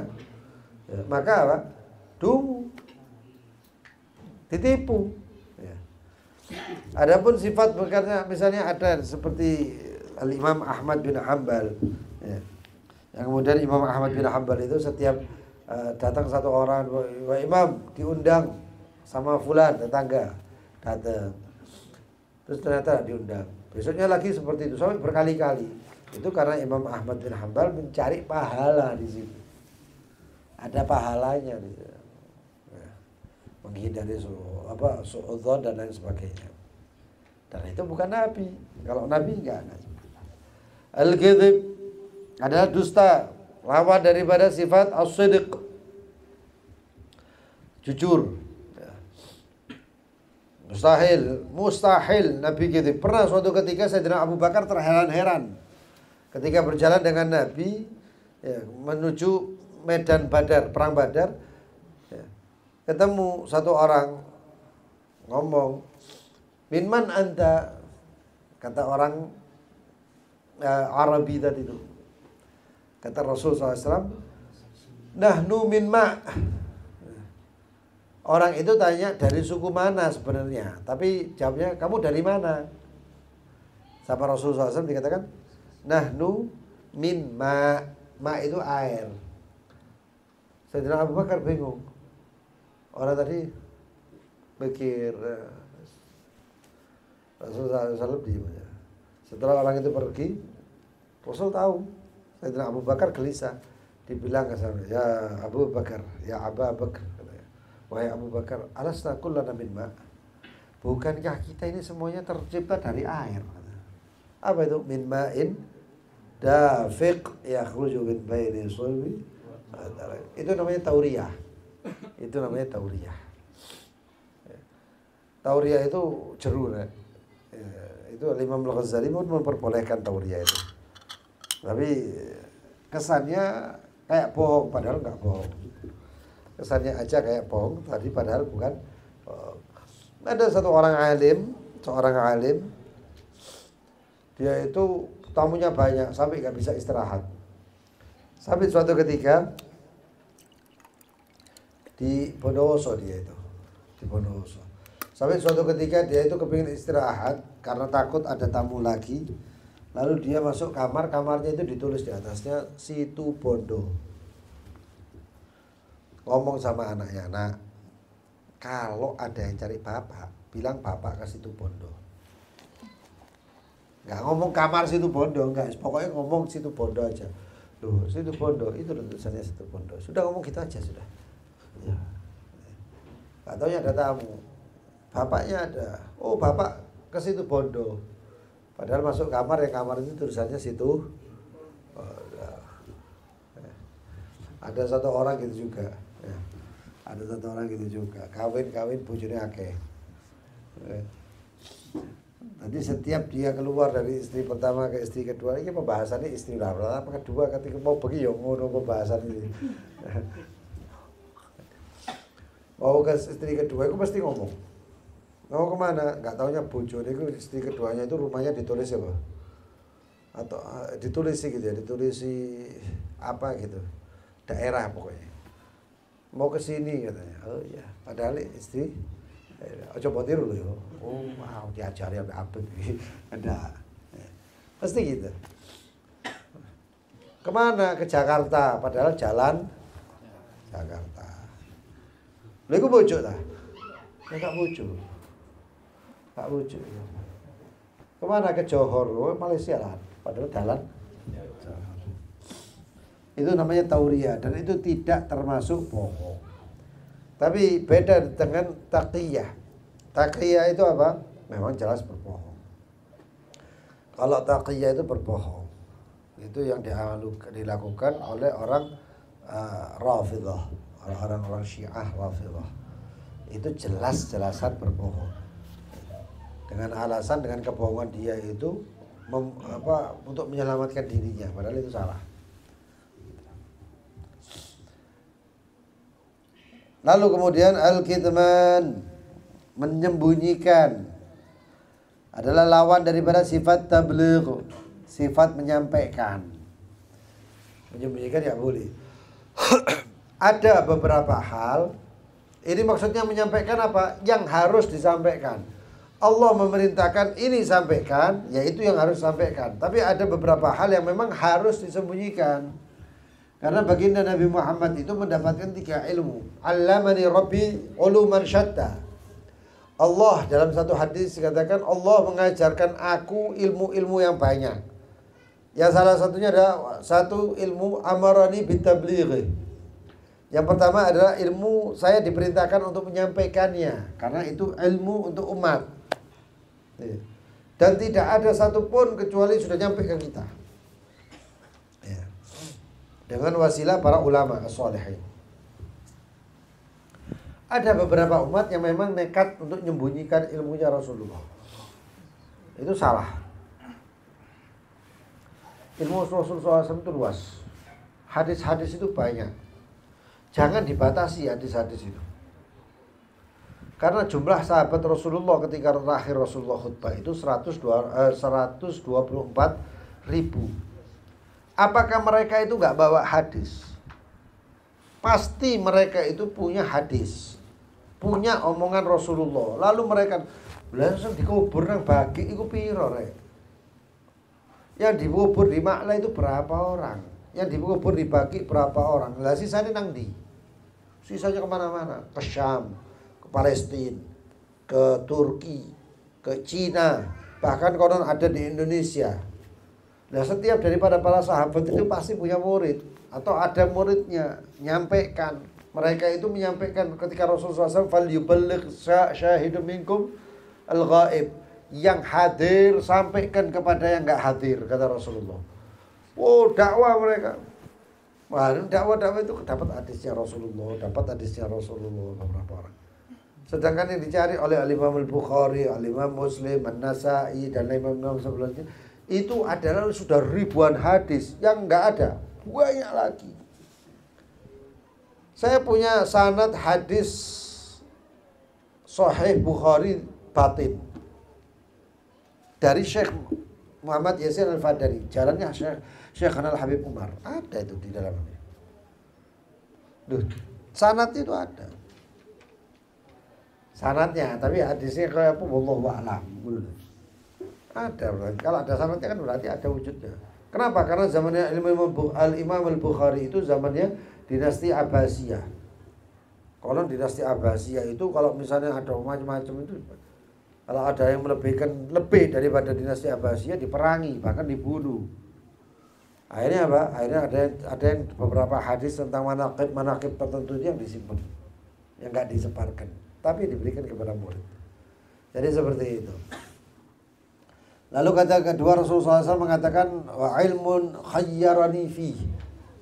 Ya, maka apa? Ditipu. Ya. Adapun sifat berkarya, misalnya ada seperti Imam Ahmad bin Hanbal. Ya. Yang kemudian Imam Ahmad bin Hanbal itu setiap datang satu orang, Wah Imam, diundang sama fulan tetangga, datang. Terus ternyata diundang. Besoknya lagi seperti itu sampai berkali-kali. Itu karena Imam Ahmad bin Hanbal mencari pahala di situ. Ada pahalanya di situ. Menghindari suudzon dan lain sebagainya. Dan itu bukan Nabi. Kalau Nabi enggak. Al-kadzib adalah dusta, lawan daripada sifat as-sidq, jujur. Mustahil Nabi kadzib. Pernah suatu ketika Sayyidina Abu Bakar terheran-heran ketika berjalan dengan Nabi menuju medan Badar, perang Badar. Ketemu satu orang ngomong, "Min man anta?" Kata orang Arabi tadi itu. Kata Rasul SAW, "Nahnu min ma'." Orang itu tanya dari suku mana sebenarnya, tapi jawabnya, "Kamu dari mana?" Sama Rasul SAW dikatakan, "Nahnu min ma'." Ma' itu air. Sayyidina Abu Bakar bingung. Orang tadi pikir, Rasulullah SAW diam aja. Setelah orang itu pergi, Rasul tahu. Sayyidina Abu Bakar gelisah. Dibilang ke sana, "Ya Abu Bakar, ya Abu Bakar." Wahai Abu Bakar, alasna kullana min ma'? Bukankah kita ini semuanya tercipta dari air? Apa itu? Min ma'in dafiq yakhruju min baini sulbi. Itu namanya tauriyah. Itu namanya tauriyah. Tauriyah itu jeruk. Itu Imam Al-Ghazali pun memperbolehkan tauriyah itu. Tapi kesannya kayak bohong padahal nggak bohong. Kesannya aja kayak bohong tadi padahal bukan. Ada seorang alim, dia itu tamunya banyak sampai nggak bisa istirahat. Sampai suatu ketika di Bondowoso dia itu, di Bondowoso. Sampai suatu ketika dia itu kepingin istirahat karena takut ada tamu lagi. Lalu dia masuk kamar, kamarnya itu ditulis di atasnya Situ Bondo. Ngomong sama anaknya, nak, kalau ada yang cari bapak, bilang bapak ke Situ Bondo. Nggak ngomong kamar Situ Bondo, enggak, pokoknya ngomong Situ Bondo aja. Loh, Situ Bondo, itu tulisannya Situ Bondo. Sudah ngomong gitu aja sudah. Ya. Nggak taunya ada tamu. Bapaknya ada. Oh, bapak ke Situ Bondo. Padahal masuk kamar, yang kamar itu tulisannya Situ. Ada satu orang gitu juga. Ya. Ada satu orang gitu juga. Kawin bojone akeh. Nanti setiap dia keluar dari istri pertama ke istri kedua, ini pembahasannya istri pertama kedua ketika mau pergi ya ngono pembahasan ini. Mau ke istri kedua itu pasti ngomong. Mau kemana? Nggak taunya bojone itu istri keduanya itu rumahnya ditulis apa? Atau ditulis sih gitu ya, ditulis apa gitu. Daerah pokoknya. Mau ke sini katanya. Oh iya, padahal istri coba tiru loh ya. Oh wow, diajari apa ada. Pasti gitu. Kemana? Ke Jakarta, padahal jalan Jakarta. Lha iku bojo ta? Enggak bojo. Enggak bojo. Kemana? Ke Johor, Malaysia lah, padahal jalan Johor. Itu namanya tauriyah dan itu tidak termasuk bohong. Tapi beda dengan taqiyah. Taqiyah itu apa? Memang jelas berbohong. Kalau taqiyah itu berbohong, itu yang dilakukan oleh orang Rafidhah, orang-orang Syiah Rafidhah. Itu jelas-jelasan berbohong. Dengan alasan, dengan kebohongan dia itu untuk menyelamatkan dirinya, padahal itu salah. Lalu kemudian al-kitman, menyembunyikan, adalah lawan daripada sifat tabligh, sifat menyampaikan. Menyembunyikan ya boleh. Ada beberapa hal, ini maksudnya menyampaikan apa? Yang harus disampaikan. Allah memerintahkan ini sampaikan, yaitu yang harus disampaikan. Tapi ada beberapa hal yang memang harus disembunyikan. Karena baginda Nabi Muhammad itu mendapatkan 3 ilmu. Allamani Rabbi uluman syatta. Allah dalam satu hadis dikatakan Allah mengajarkan aku ilmu-ilmu yang banyak. Yang salah satunya adalah satu ilmu amarani bitabligh. Yang pertama adalah ilmu saya diperintahkan untuk menyampaikannya, karena itu ilmu untuk umat. Dan tidak ada satupun kecuali sudah nyampe ke kita. Dengan wasilah para ulama as-shalihin. Ada beberapa umat yang memang nekat untuk menyembunyikan ilmunya Rasulullah. Itu salah. Ilmu Rasulullah SAW itu luas. Hadis-hadis itu banyak. Jangan dibatasi hadis-hadis itu. Karena jumlah sahabat Rasulullah ketika terakhir Rasulullah khutbah itu 124.000. Apakah mereka itu nggak bawa hadis? Pasti mereka itu punya hadis, punya omongan Rasulullah. Lalu mereka langsung dikubur nang bagi iku piro rek? Yang dikubur di Ma'la itu berapa orang? Yang dikubur di Baqi berapa orang? Lah sisanya nang ndi? Sisanya kemana-mana, ke Syam, ke Palestina, ke Turki, ke Cina, bahkan konon ada di Indonesia. Nah, setiap daripada para sahabat itu pasti punya murid atau ada muridnya, nyampaikan. Mereka itu menyampaikan ketika Rasulullah SAW falyuballigh syahidun minkum al-ghaib. Yang hadir sampaikan kepada yang enggak hadir, kata Rasulullah. Oh, dakwah mereka. Wah, dakwah-dakwah itu dapat hadisnya Rasulullah, dapat hadisnya Rasulullah beberapa orang. Sedangkan yang dicari oleh Imam Al-Bukhari, Imam Muslim, An-Nasa'i dan imam-imam sebelumnya itu adalah sudah ribuan hadis yang enggak ada, banyak lagi. Saya punya sanad hadis Sahih Bukhari batin dari Syekh Muhammad Yasir Al-Fadari, jalannya Syekh Al Habib Umar, ada itu di dalamnya. Duh, sanadnya itu ada. Sanadnya, tapi hadisnya kayak apa? Wallahu a'lam. Ada berarti. Kalau ada sanadnya kan berarti ada wujudnya. Kenapa? Karena zamannya Imam Al-Bukhari itu zamannya dinasti Abbasiyah. Kalau dinasti Abbasiyah itu kalau misalnya ada macam-macam itu, kalau ada yang melebihkan lebih daripada dinasti Abbasiyah diperangi, bahkan dibunuh. Akhirnya apa? Akhirnya ada yang beberapa hadis tentang manaqib tertentu yang disimpan, yang enggak disebarkan, tapi diberikan kepada murid. Jadi seperti itu. Lalu kata kedua Rasulullah SAW mengatakan wa ilmun khayyarani fi.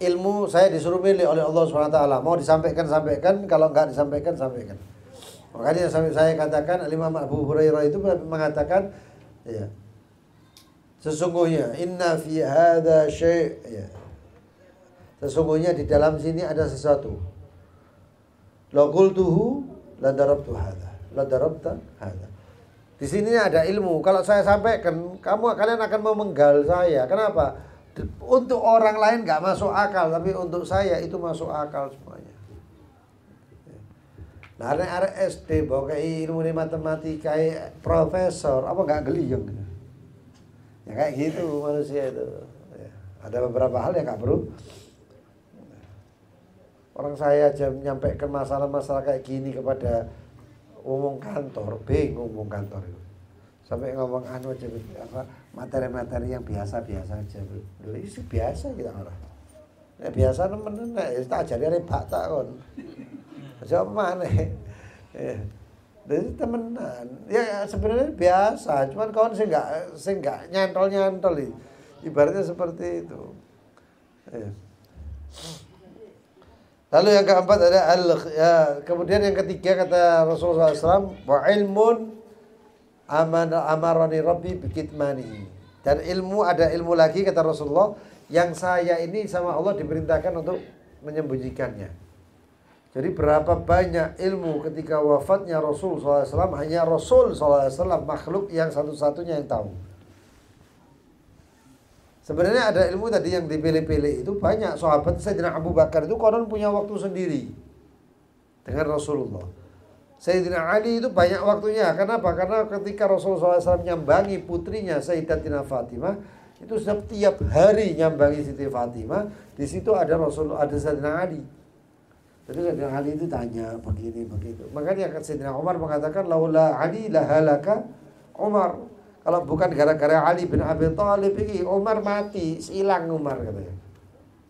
Ilmu saya disuruh milih oleh Allah SWT. Mau disampaikan, kalau enggak disampaikan, sampaikan. Makanya saya katakan Imam Abu Hurairah itu mengatakan ya, sesungguhnya inna fi hadza syai', ya. Sesungguhnya di dalam sini ada sesuatu. La qultuhu la darabtu hadza. La darabta hadza. Di sini ada ilmu. Kalau saya sampaikan, kalian akan memenggal saya. Kenapa? Untuk orang lain nggak masuk akal, tapi untuk saya itu masuk akal semuanya. Nah, ada SD bawa kayak ilmu matematika, kayak profesor, apa nggak geli yang gitu. Ya kayak gitu manusia itu. Ya, ada beberapa hal yang nggak perlu. Orang saya aja menyampaikan masalah-masalah kayak gini kepada umum kantor, bingung umum kantor itu. Sampai ngomong anu aja apa materi-materi yang biasa-biasa aja. Lho itu biasa kita orang. Ya biasa nemen nek ya tak ajari rebak tak kon. Aja apa maneh. Jadi temenan. Ya sebenarnya biasa, cuman kawan sing enggak nyantol-nyantol. Ibaratnya seperti itu. Ya. Lalu yang keempat ada kemudian yang ketiga kata Rasulullah SAW, wa ilmun amarani rabbi bikitmani. Dan ilmu, ada ilmu lagi kata Rasulullah yang saya ini sama Allah diperintahkan untuk menyembunyikannya. Jadi berapa banyak ilmu ketika wafatnya Rasul SAW, hanya Rasul SAW makhluk yang satu-satunya yang tahu. Sebenarnya ada ilmu tadi yang dipilih-pilih itu banyak. Sahabat Sayyidina Abu Bakar itu konon punya waktu sendiri dengan Rasulullah. Sayyidina Ali itu banyak waktunya. Kenapa? Karena ketika Rasulullah SAW nyambangi putrinya Sayyidatina Fatimah, itu setiap hari nyambangi Siti Fatimah, di situ ada Sayyidina Ali. Jadi Sayyidina Ali itu tanya begini begitu. Makanya Sayyidina Umar mengatakan laula Ali lahalaka Umar. Kalau bukan gara-gara Ali bin Abi Thalib ini Umar mati, hilang Umar katanya.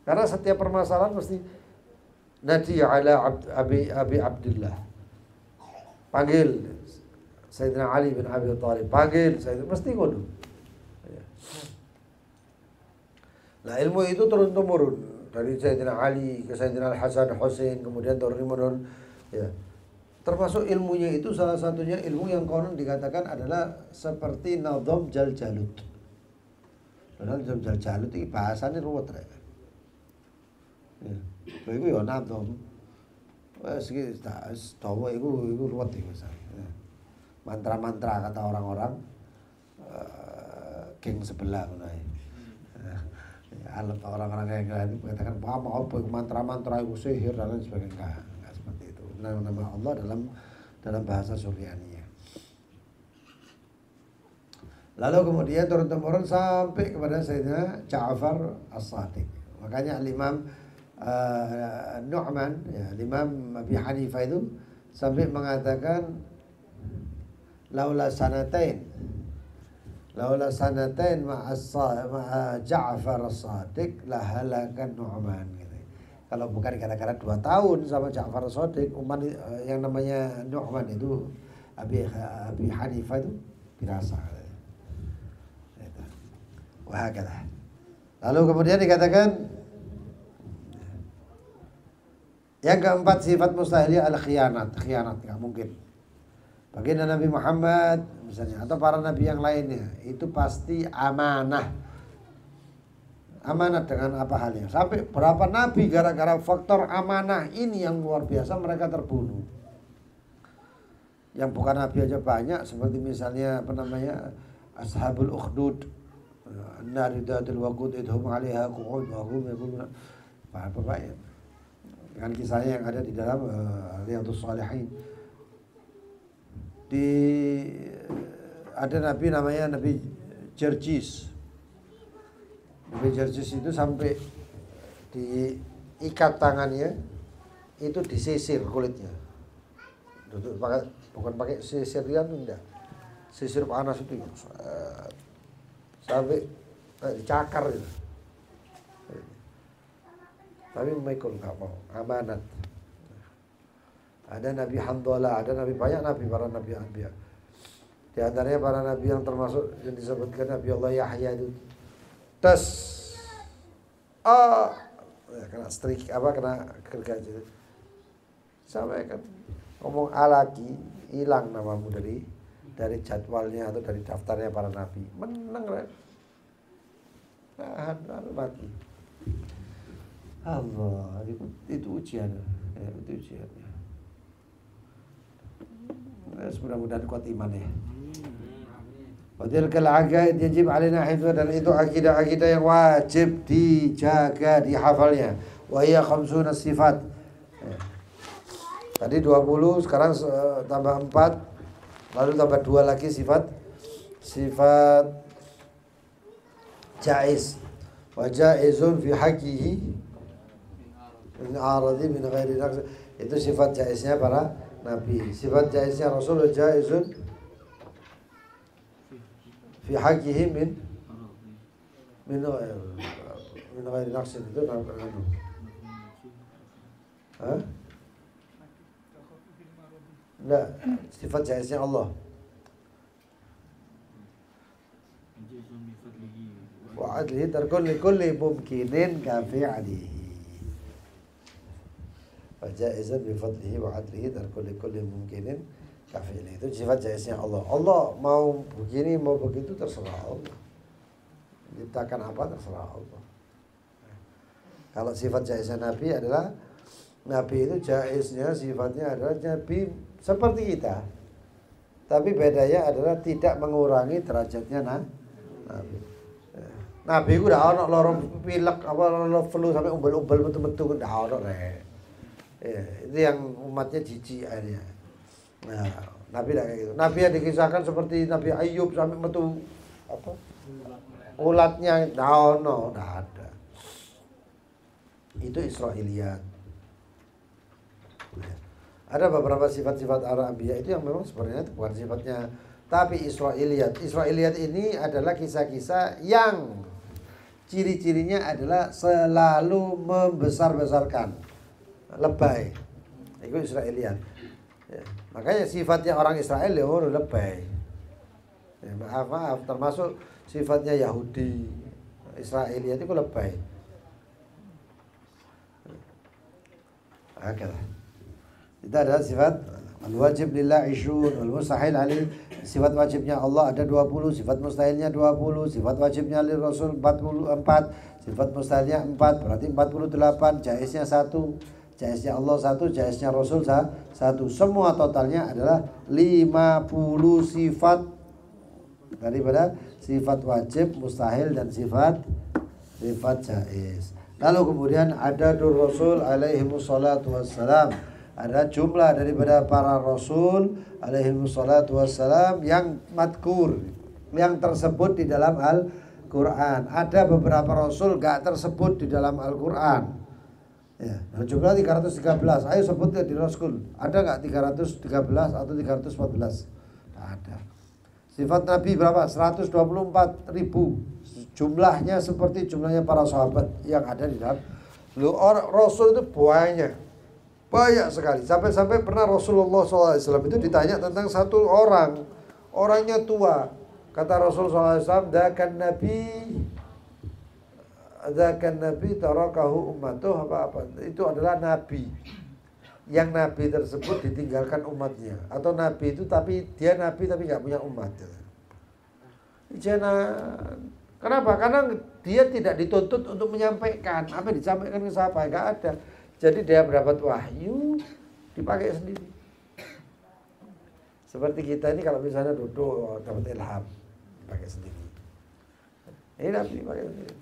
Karena setiap permasalahan mesti nadi ala Abi Abdullah. Panggil Sayyidina Ali bin Abi Thalib, panggil Sayyidina, mesti ngono. Nah, ilmu itu turun-temurun dari Sayyidina Ali ke Sayyidina Al-Hasan, Husain, kemudian turun-temurun ya. Termasuk ilmunya itu salah satunya ilmu yang konon dikatakan adalah seperti Nadham Jaljalut. Nadham Jaljalut itu bahasanya ruwet ya. Itu ya Nadham. Wes iki dawa iku ruwet iki mantra-mantra kata orang-orang geng sebelah ngono ae. Alat orang-orang yang lain mengatakan mau apa mantra-mantra itu sihir dan lain sebagainya. Nama Allah dalam bahasa Suryaniyah. Lalu kemudian turun-temurun sampai kepada Sayyidina Ja'far As-Sadiq. Makanya Imam Nu'man, ya, Imam Abi Hanifah itu sampai mengatakan laula sanatain ma'a Ja'far As-Sadiq la halakan Nu'man. Kalau bukan gara-gara 2 tahun sama Ja'far As-Sadiq, yang namanya Nu'man itu Abi Hanifah itu binasa. Wah, kata. Lalu kemudian dikatakan yang keempat sifat mustahiliyah adalah khianat nggak mungkin. Baginda Nabi Muhammad misalnya atau para nabi yang lainnya itu pasti amanah. Amanat dengan apa halnya? Sampai berapa nabi gara-gara faktor amanah ini yang luar biasa mereka terbunuh. Yang bukan nabi aja banyak, seperti misalnya apa namanya Ashabul Ukhdud, Naridatul Waqud idhum 'alaiha qu'ud wa hum yaquluna apa ya? Dengan kisahnya yang ada di dalam Riyadhus Shalihin. Ada nabi namanya Nabi Jerjis. Nabi Jerjis itu sampai diikat tangannya, itu disisir kulitnya. Duduk bukan pakai sisirian, enggak. Sisir panas itu sampai dicakar gitu. Tapi memikul nggak mau, amanat. Ada Nabi Handalah, ada Nabi banyak nabi, para nabi anbiya. Di antaranya para nabi yang termasuk yang disebutkan Nabi Allah Yahya itu tes kena strik kena gergaji. Sampai kan ngomong alaki hilang namamu dari jadwalnya atau dari daftarnya para nabi. Menang kan? Lalu mati. Allah, itu ujian, ya, itu ujiannya. Mudah-mudahan kuat iman ya. Watilkal aqaid yajib alaina hifdz, dan itu akidah-akidah yang wajib dijaga, dihafalnya. Wa hiya 50 sifat. Tadi 20, sekarang tambah 4, lalu tambah 2 lagi sifat jaiz. Wa jaizun fi haqqihi min aradi min ghairi naqs. Itu sifat jaiznya para nabi. Sifat jaiznya Rasul jaizun fi haqqihi min ghairi naqs. Itu enggak, sifat jaiznya Allah. Wa adlihi kulli mumkinin kafi'alihi. Wa jaizan bi fadlihi wa adlihi kulli mumkinin kafi'alihi. Itu sifat jaiznya Allah. Allah mau begini mau begitu terserah Allah. Ciptakan apa terserah Allah. Kalau sifat jaiznya Nabi adalah Nabi itu jaiznya sifatnya adalah Nabi seperti kita. Tapi bedanya adalah tidak mengurangi derajatnya Nabi. Nabi ku udah ono lorong pilek apa lorong flu sampai umbel-umbel betul-betul udah ono rek. Itu yang umatnya jijik akhirnya. Nah, Nabi tidak kayak gitu. Nabi yang dikisahkan seperti Nabi Ayub sampai metu apa? Ulatnya udah ono, udah ada. Itu Israiliyat. Ada beberapa sifat-sifat Arabia itu yang memang sebenarnya bukan sifatnya, tapi Israiliyat. Israiliyat ini adalah kisah-kisah yang ciri-cirinya adalah selalu membesar-besarkan, lebay. Itu Israiliyat. Ya. Makanya sifatnya orang Israel ya lebay. Ya, maaf, termasuk sifatnya Yahudi. Israiliyat itu lebay. Oke lah. Itu adalah sifat al-wajib lillah 20, al-mustahil alih. Sifat wajibnya Allah ada 20, sifat mustahilnya 20, sifat wajibnya li Rasul 44, sifat mustahilnya 4, berarti 48, jaiznya 1, jaiznya Allah 1, jaiznya Rasul 1. Semua totalnya adalah 50 sifat daripada sifat wajib, mustahil dan sifat jaiz. Lalu kemudian ada Rasul alaihi wassalatu wassalam. Ada jumlah daripada para rasul alaihi wassalatu wassalam yang madkur, yang tersebut di dalam Al-Quran. Ada beberapa rasul gak tersebut di dalam Al-Quran. Ya, jumlah 313. Ayo sebutnya di rasul. Ada gak 313 atau 314? Tidak ada. Sifat Nabi berapa? 124.000. Jumlahnya seperti jumlahnya para sahabat yang ada di dalam. Rasul itu banyak sekali. Sampai-sampai pernah Rasulullah SAW itu ditanya tentang satu orang. Orangnya tua. Kata Rasulullah SAW, Dakan Nabi tarakahu ummatuh apa. Itu adalah Nabi. Yang Nabi tersebut ditinggalkan umatnya. Atau Nabi itu tapi dia Nabi tapi gak punya umat. Jangan Kenapa? Karena dia tidak dituntut untuk menyampaikan. Apa yang disampaikan ke siapa? Enggak ada. Jadi dia mendapat wahyu, dipakai sendiri. Seperti kita ini kalau misalnya duduk dapat ilham, dipakai sendiri. Ini Nabi dipakai sendiri.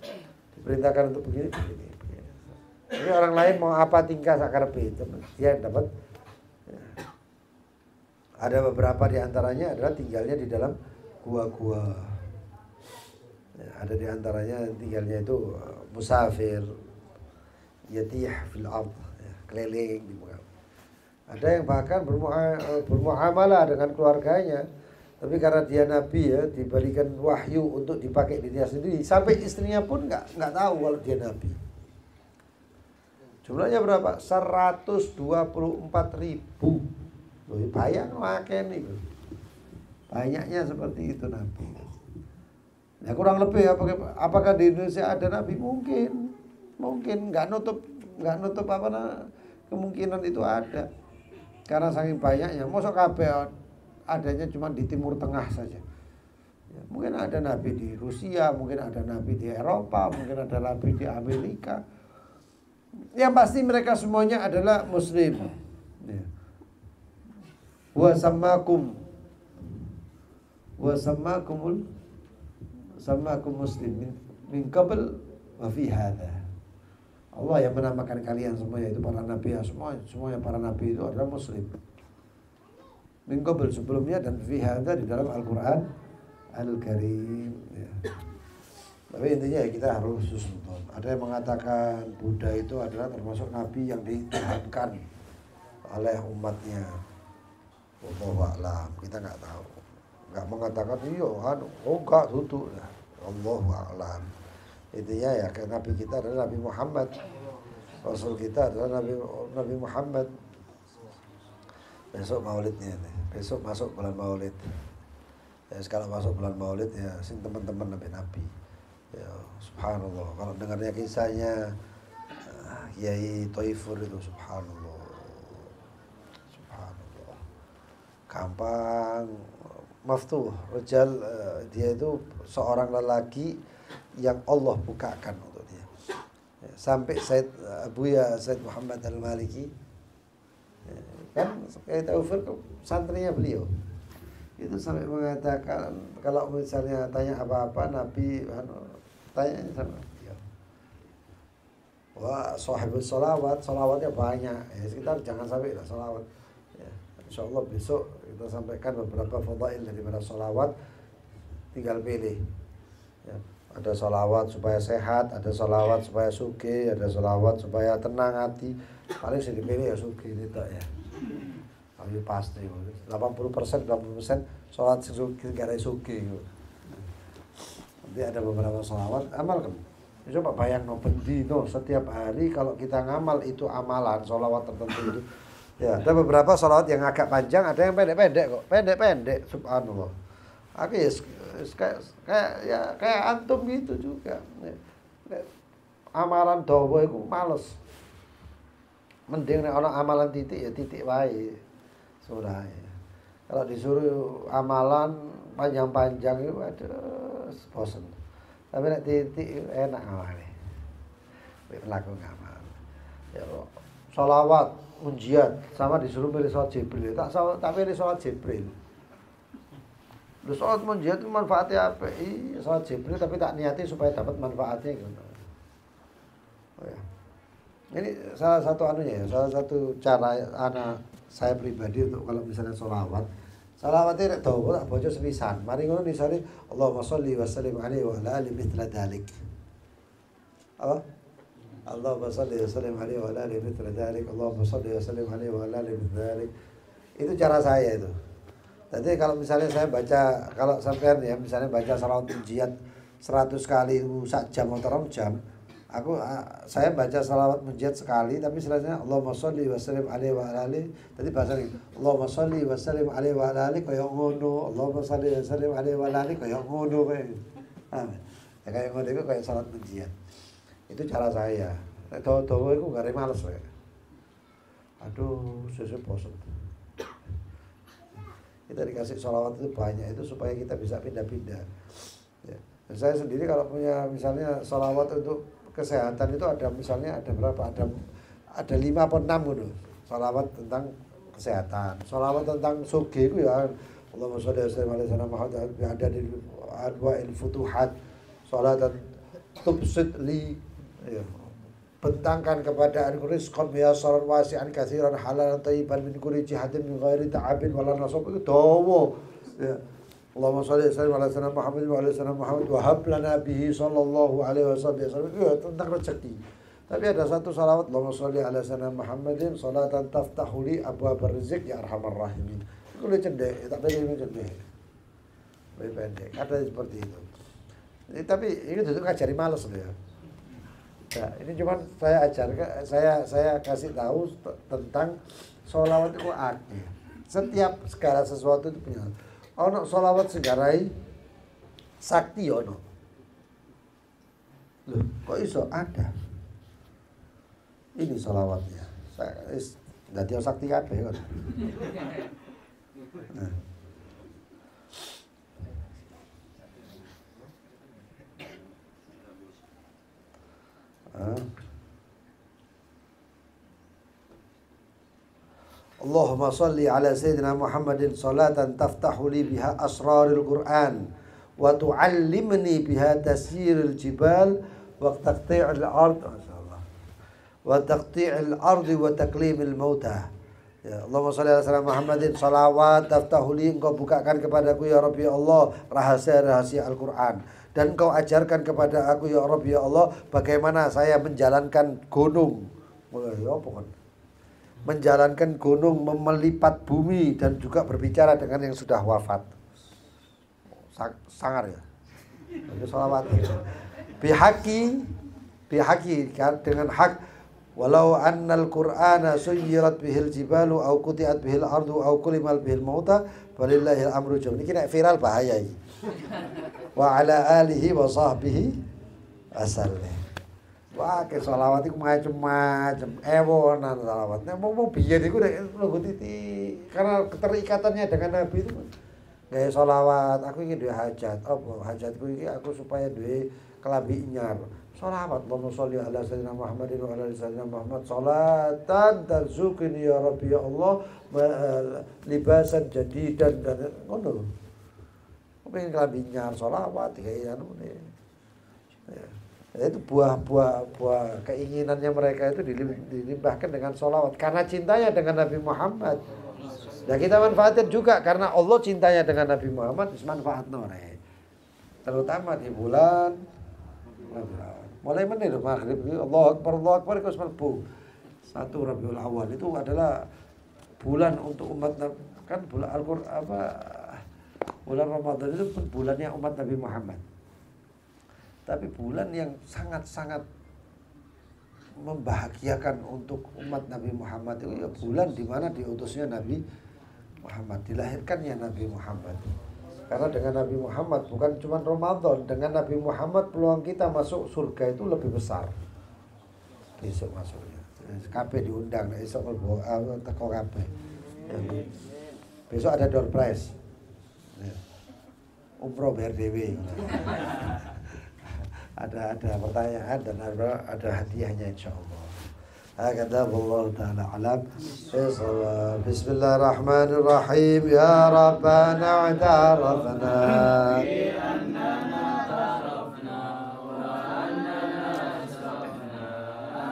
Diperintahkan untuk begini. Jadi orang lain mau apa tingkah sakarepe itu dia yang dapat. Ya. Ada beberapa di antaranya adalah tinggalnya di dalam gua-gua. Ya, ada di antaranya tinggalnya itu musafir, yatih fil ard, ya, keliling di muka. Ada yang bahkan bermuamalah dengan keluarganya, tapi karena dia nabi ya diberikan wahyu untuk dipakai dirinya sendiri, sampai istrinya pun nggak tahu kalau dia nabi. Jumlahnya berapa? 124.000. Loh, bayang makan itu. Banyaknya seperti itu nabi. Ya kurang lebih apakah di Indonesia ada nabi? Mungkin nggak nutup kemungkinan itu ada. Karena saking banyaknya, mosok kabeh adanya cuma di Timur Tengah saja. Ya, mungkin ada nabi di Rusia, mungkin ada nabi di Eropa, mungkin ada nabi di Amerika. Yang pasti mereka semuanya adalah muslim. Ya. Wa sammakum muslim min qabl wa fi hadha. Allah yang menamakan kalian semuanya itu para nabi, semuanya para nabi itu adalah muslim. Min qabl sebelumnya dan fi hadha di dalam Al-Qur'an Al-Karim ya. Tapi intinya ya kita harus husnuzon. Ada yang mengatakan Buddha itu adalah termasuk nabi yang dituhankan oleh umatnya. Wallahu a'lam, kita enggak tahu. Enggak mengatakan enggak tutup. Allahu a'lam. Intinya ya nabi kita adalah Nabi Muhammad. Rasul kita adalah Nabi Muhammad. Besok maulidnya nih. Besok masuk bulan maulid. Ya kalau masuk bulan maulid ya sing teman-teman nabi-nabi. Ya subhanallah. Kalau dengarnya kisahnya Kiai Thaifur itu subhanallah. Subhanallah. Gampang maftuh, rajal dia itu seorang lelaki yang Allah bukakan untuk dia. Ya, sampai Said Muhammad Al-Maliki kan kayak Taufir santrinya beliau. Itu sampai mengatakan kalau misalnya tanya apa-apa Nabi tanya sama beliau. Wah, sahibus salawatnya banyak. Ya, sekitar jangan sampai lah salawat. Ya, insyaallah besok kita sampaikan beberapa fadail daripada sholawat, tinggal pilih ya, ada sholawat supaya sehat, ada sholawat supaya sugih, ada sholawat supaya tenang hati. Paling sih dipilih ya sugih itu ya. Tapi pasti 80% sholawat sugih gak ada sugih. Nanti ada beberapa sholawat amalkan. Coba bayang bendino setiap hari kalau kita ngamal itu amalan sholawat tertentu itu. Ya, ada beberapa sholawat yang agak panjang, ada yang pendek-pendek kok. Pendek-pendek, subhanallah. Aku ya kayak antum gitu juga. Amalan dawa itu males. Mending nek ana amalan titik ya titik wae. Surah. Kalau disuruh amalan panjang-panjang itu aduh bosen. Tapi nek titik enak awale. Laku ngamal. Ya sholawat unjian sama disuruh pilih sholat Jibril, tak pilih sholat Jibril. Lu sholat unjian itu manfaatnya apa? Iya sholat Jibril tapi tak niati supaya dapat manfaatnya gitu. Oh ya. Ini salah satu salah satu cara saya pribadi untuk kalau misalnya sholawat. Sholawatnya nek dawa tak baca sepisan. Mari ngono misale Allahumma sholli wa sallim alaihi wa ala ali mithla dzalik. Apa? Allahumma shalli wa sallim alaihi wa ala alihi mithla dzalik. Allahumma shalli wa sallim alaihi wa ala alihi mithla dzalik. Itu cara saya itu. Jadi kalau misalnya saya baca, kalau sampean ya misalnya baca sholawat unjiat 100 kali sak jam atau 2 jam, saya baca sholawat unjiat sekali tapi selanjutnya Allahumma shalli wa sallim alaihi wa ala alihi. Tadi bahasanya Allahumma shalli wa sallim alaihi wa ala alihi kaya ngono. Allahumma shalli wa sallim alaihi wa ala alihi kaya ngono kae. Ya kayak ngono itu kayak sholawat unjiat. Itu cara saya. Dawa-dawa itu gak males ya. Aduh, saya bosan. Kita dikasih sholawat itu banyak itu supaya kita bisa pindah-pindah. Ya. Saya sendiri kalau punya misalnya sholawat untuk kesehatan itu ada misalnya ada berapa? Ada 5 atau 6 gitu. Sholawat tentang kesehatan. Sholawat tentang sugi itu ya Allahumma sholli ala sayyidina Muhammad bi adadil anwa'il futuhat. Sholatan tubsid li ya. Bentangkan kepada rizqan biyasaran wasi'an katsiran halalan thayyiban min kulli jihatin min ghairi ta'abin wala nasab itu dawa ya. Allahumma sholli ala sayyidina Muhammad wa ala sayyidina Muhammad wa hab lana bihi sallallahu alaihi wasallam itu tentang rezeki. Tapi ada satu salawat Allahumma sholli ala sayyidina Muhammadin salatan taftahu li abwaab rizq ya arhamar rahimin. Itu lebih cendek, tak ada yang cendek. Lebih pendek, ada seperti itu. Tapi ini untuk ngajari males loh ya. Nah, ini cuman saya ajarkan, saya kasih tahu tentang sholawat itu akeh. Setiap segala sesuatu itu punya. Ono sholawat segarai sakti ono. Loh, kok iso ada? Ini sholawatnya. Dadi sakti kabeh kan. Nah. Allahumma salli ala sayyidina Muhammadin salatan taftahu li biha asrarul Qur'an wa tu'allimni biha tasyiril jibal wa taqti'il ard wa taqti'il ard wa taklimil mauta. Ya Allahumma salli ala sayyidina Muhammadin salawat taftahu li, engkau bukakan kepadaku ya Rabbi Allah rahasia-rahasia Al-Qur'an, dan engkau ajarkan kepada aku ya Rabbi ya Allah bagaimana saya menjalankan gunung. Ya pokoknya menjalankan gunung, melipat bumi, dan juga berbicara dengan yang sudah wafat. Sangar ya. Itu sholawat. Bihaqi kan, dengan hak. Walau annal Qur'ana suyirat bihil jibalu au quti'at bihil ardu au kulimal bihil mauta walillahil amru jam. Ini kena viral bahaya ini. Wa ala alihi wa sahbihi asalih. Wah, ke sholawat itu macam-macam, ewonan sholawat. Nah, mau biar itu udah titik, karena keterikatannya dengan Nabi itu. Gaya sholawat, aku ingin dua hajat. Oh, hajatku ini aku supaya dua kelambi inyar. Sholawat, Allahumma sholli ala sayyidina Muhammadin wa ala sayyidina Muhammad. Sholatan tarzuqini ya Rabbi ya Allah libasan jadidan dan ngono. Aku ingin kelambi inyar, sholawat kayak anu nih. Ya. Itu buah keinginannya mereka itu dilimpahkan dengan sholawat karena cintanya dengan Nabi Muhammad. Dan kita manfaatkan juga karena Allah cintanya dengan Nabi Muhammad, manfaatnya terutama di bulan mulai menit maghrib Allah Akbar itu sembuh. 1 Rabiul Awal itu adalah bulan untuk umat, kan bulan Al-Qur'an bulan Ramadan itu pun bulannya umat Nabi Muhammad. Tapi bulan yang sangat-sangat membahagiakan untuk umat Nabi Muhammad itu ya bulan di mana diutusnya Nabi Muhammad, dilahirkannya Nabi Muhammad. Karena dengan Nabi Muhammad bukan cuma Ramadan, dengan Nabi Muhammad peluang kita masuk surga itu lebih besar. Besok masuknya. Kabeh diundang, esok mlebu teko kabeh. Besok ada door prize. Umroh bayar dhewe. Ada pertanyaan dan ada hadiahnya insyaallah. Hakadha wallahu ta'ala alam. Bismillahirrahmanirrahim. Ya Rabbana i'tarafna bi annana tarafna wa annana asrafna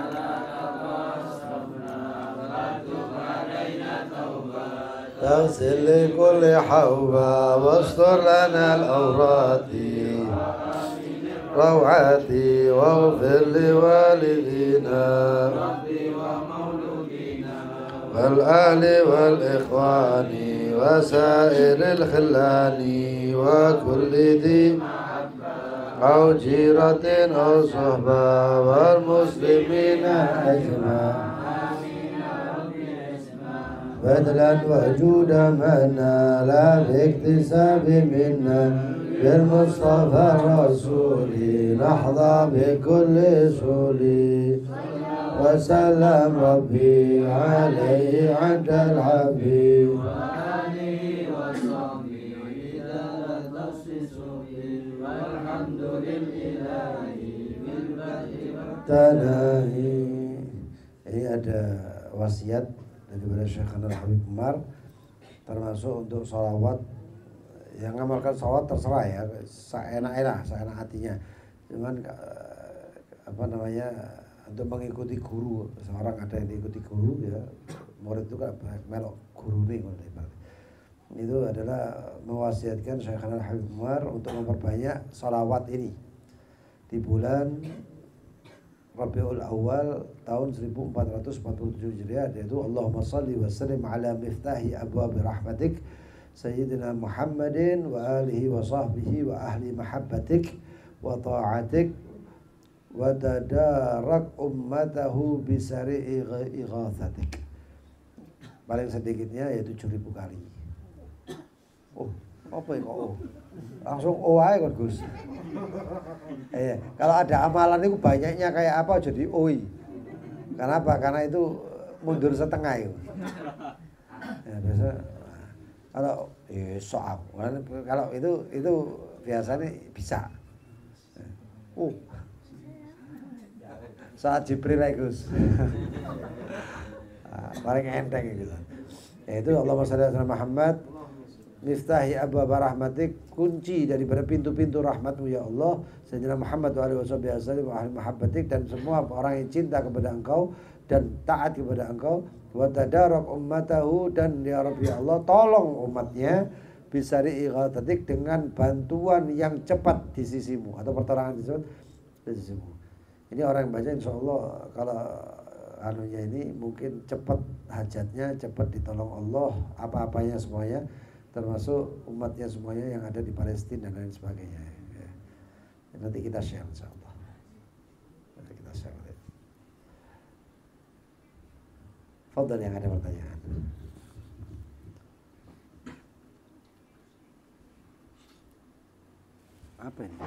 ala taqassafna wa tub alaina tawbah taghsil li kulli hawba wastur lana al-awrati روعاتي واغفر لوالدينا والآل والإخوان وسائر الخلان وكل ذي أو جيرة أو صحبة والمسلمين أجمعين بدلا وجود منا لا باكتساب منا بالمصطفى الرسول نحظى بكل سهول وسلم ربي عليه عند الحبيب وآله وصحبه إذا لا تخصص والحمد Tanahi. Ini ada wasiat daripada Syekh Khanal Habib Umar, termasuk untuk sholawat. Yang ngamalkan sholawat terserah ya, seenak-enak, seenak hatinya. Cuman untuk mengikuti guru, seorang ada yang diikuti guru ya, murid itu kan melok guru nih. Itu adalah mewasiatkan Syekh Khanal Habib Umar untuk memperbanyak sholawat ini di bulan Rabiul Awal tahun 1447 Hijriah, yaitu Allahumma salli wa sallim ala miftahi abwab rahmatik Sayyidina Muhammadin wa alihi wa sahbihi wa ahli mahabbatik wa ta'atik wa tadarak ummatahu bisari ighathatik. Paling sedikitnya yaitu 7.000 kali. Oh, apa ya kok? Langsung ae kon Gus. Kalau ada amalan itu banyaknya kayak apa jadi oi. Kenapa? Karena itu mundur setengah itu. Ya, biasa kalau soal kalau itu biasanya bisa. Saat Jibril Gus. Paling enteng gitu. Yaitu Allahumma shalli ala Muhammad miftahi abwab rahmatik, kunci daripada pintu-pintu rahmatmu ya Allah, Sayyidina Muhammad wa alihi wasallam wa ahli mahabbatik, dan semua orang yang cinta kepada engkau dan taat kepada engkau, wa tadarak ummatahu, dan ya Rabbi Allah tolong umatnya bisari ighathatik, dengan bantuan yang cepat di sisimu, atau pertolongan di sisimu. Ini orang yang baca insyaallah kalau anunya ini mungkin cepat hajatnya, cepat ditolong Allah, apa-apanya semuanya, termasuk umatnya semuanya yang ada di Palestina dan lain sebagainya. Ya. Nanti kita share insyaallah. Nanti kita share. Fadhal yang ada pertanyaan. Apa ini?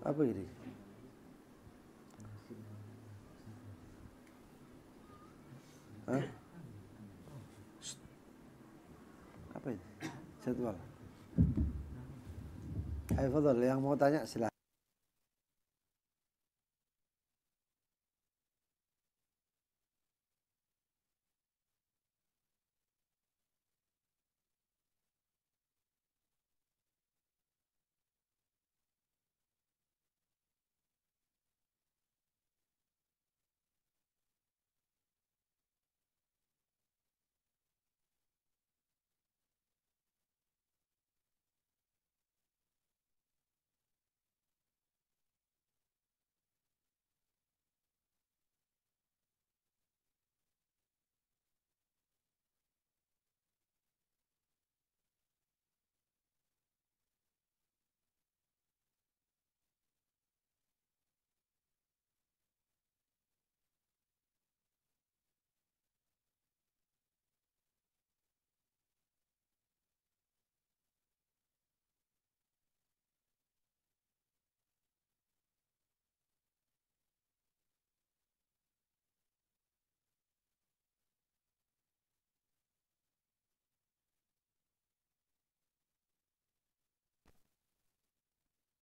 Apa ini? Hah? Apa ini? Jadwal. Ayo, fadhal, yang mau tanya silahkan.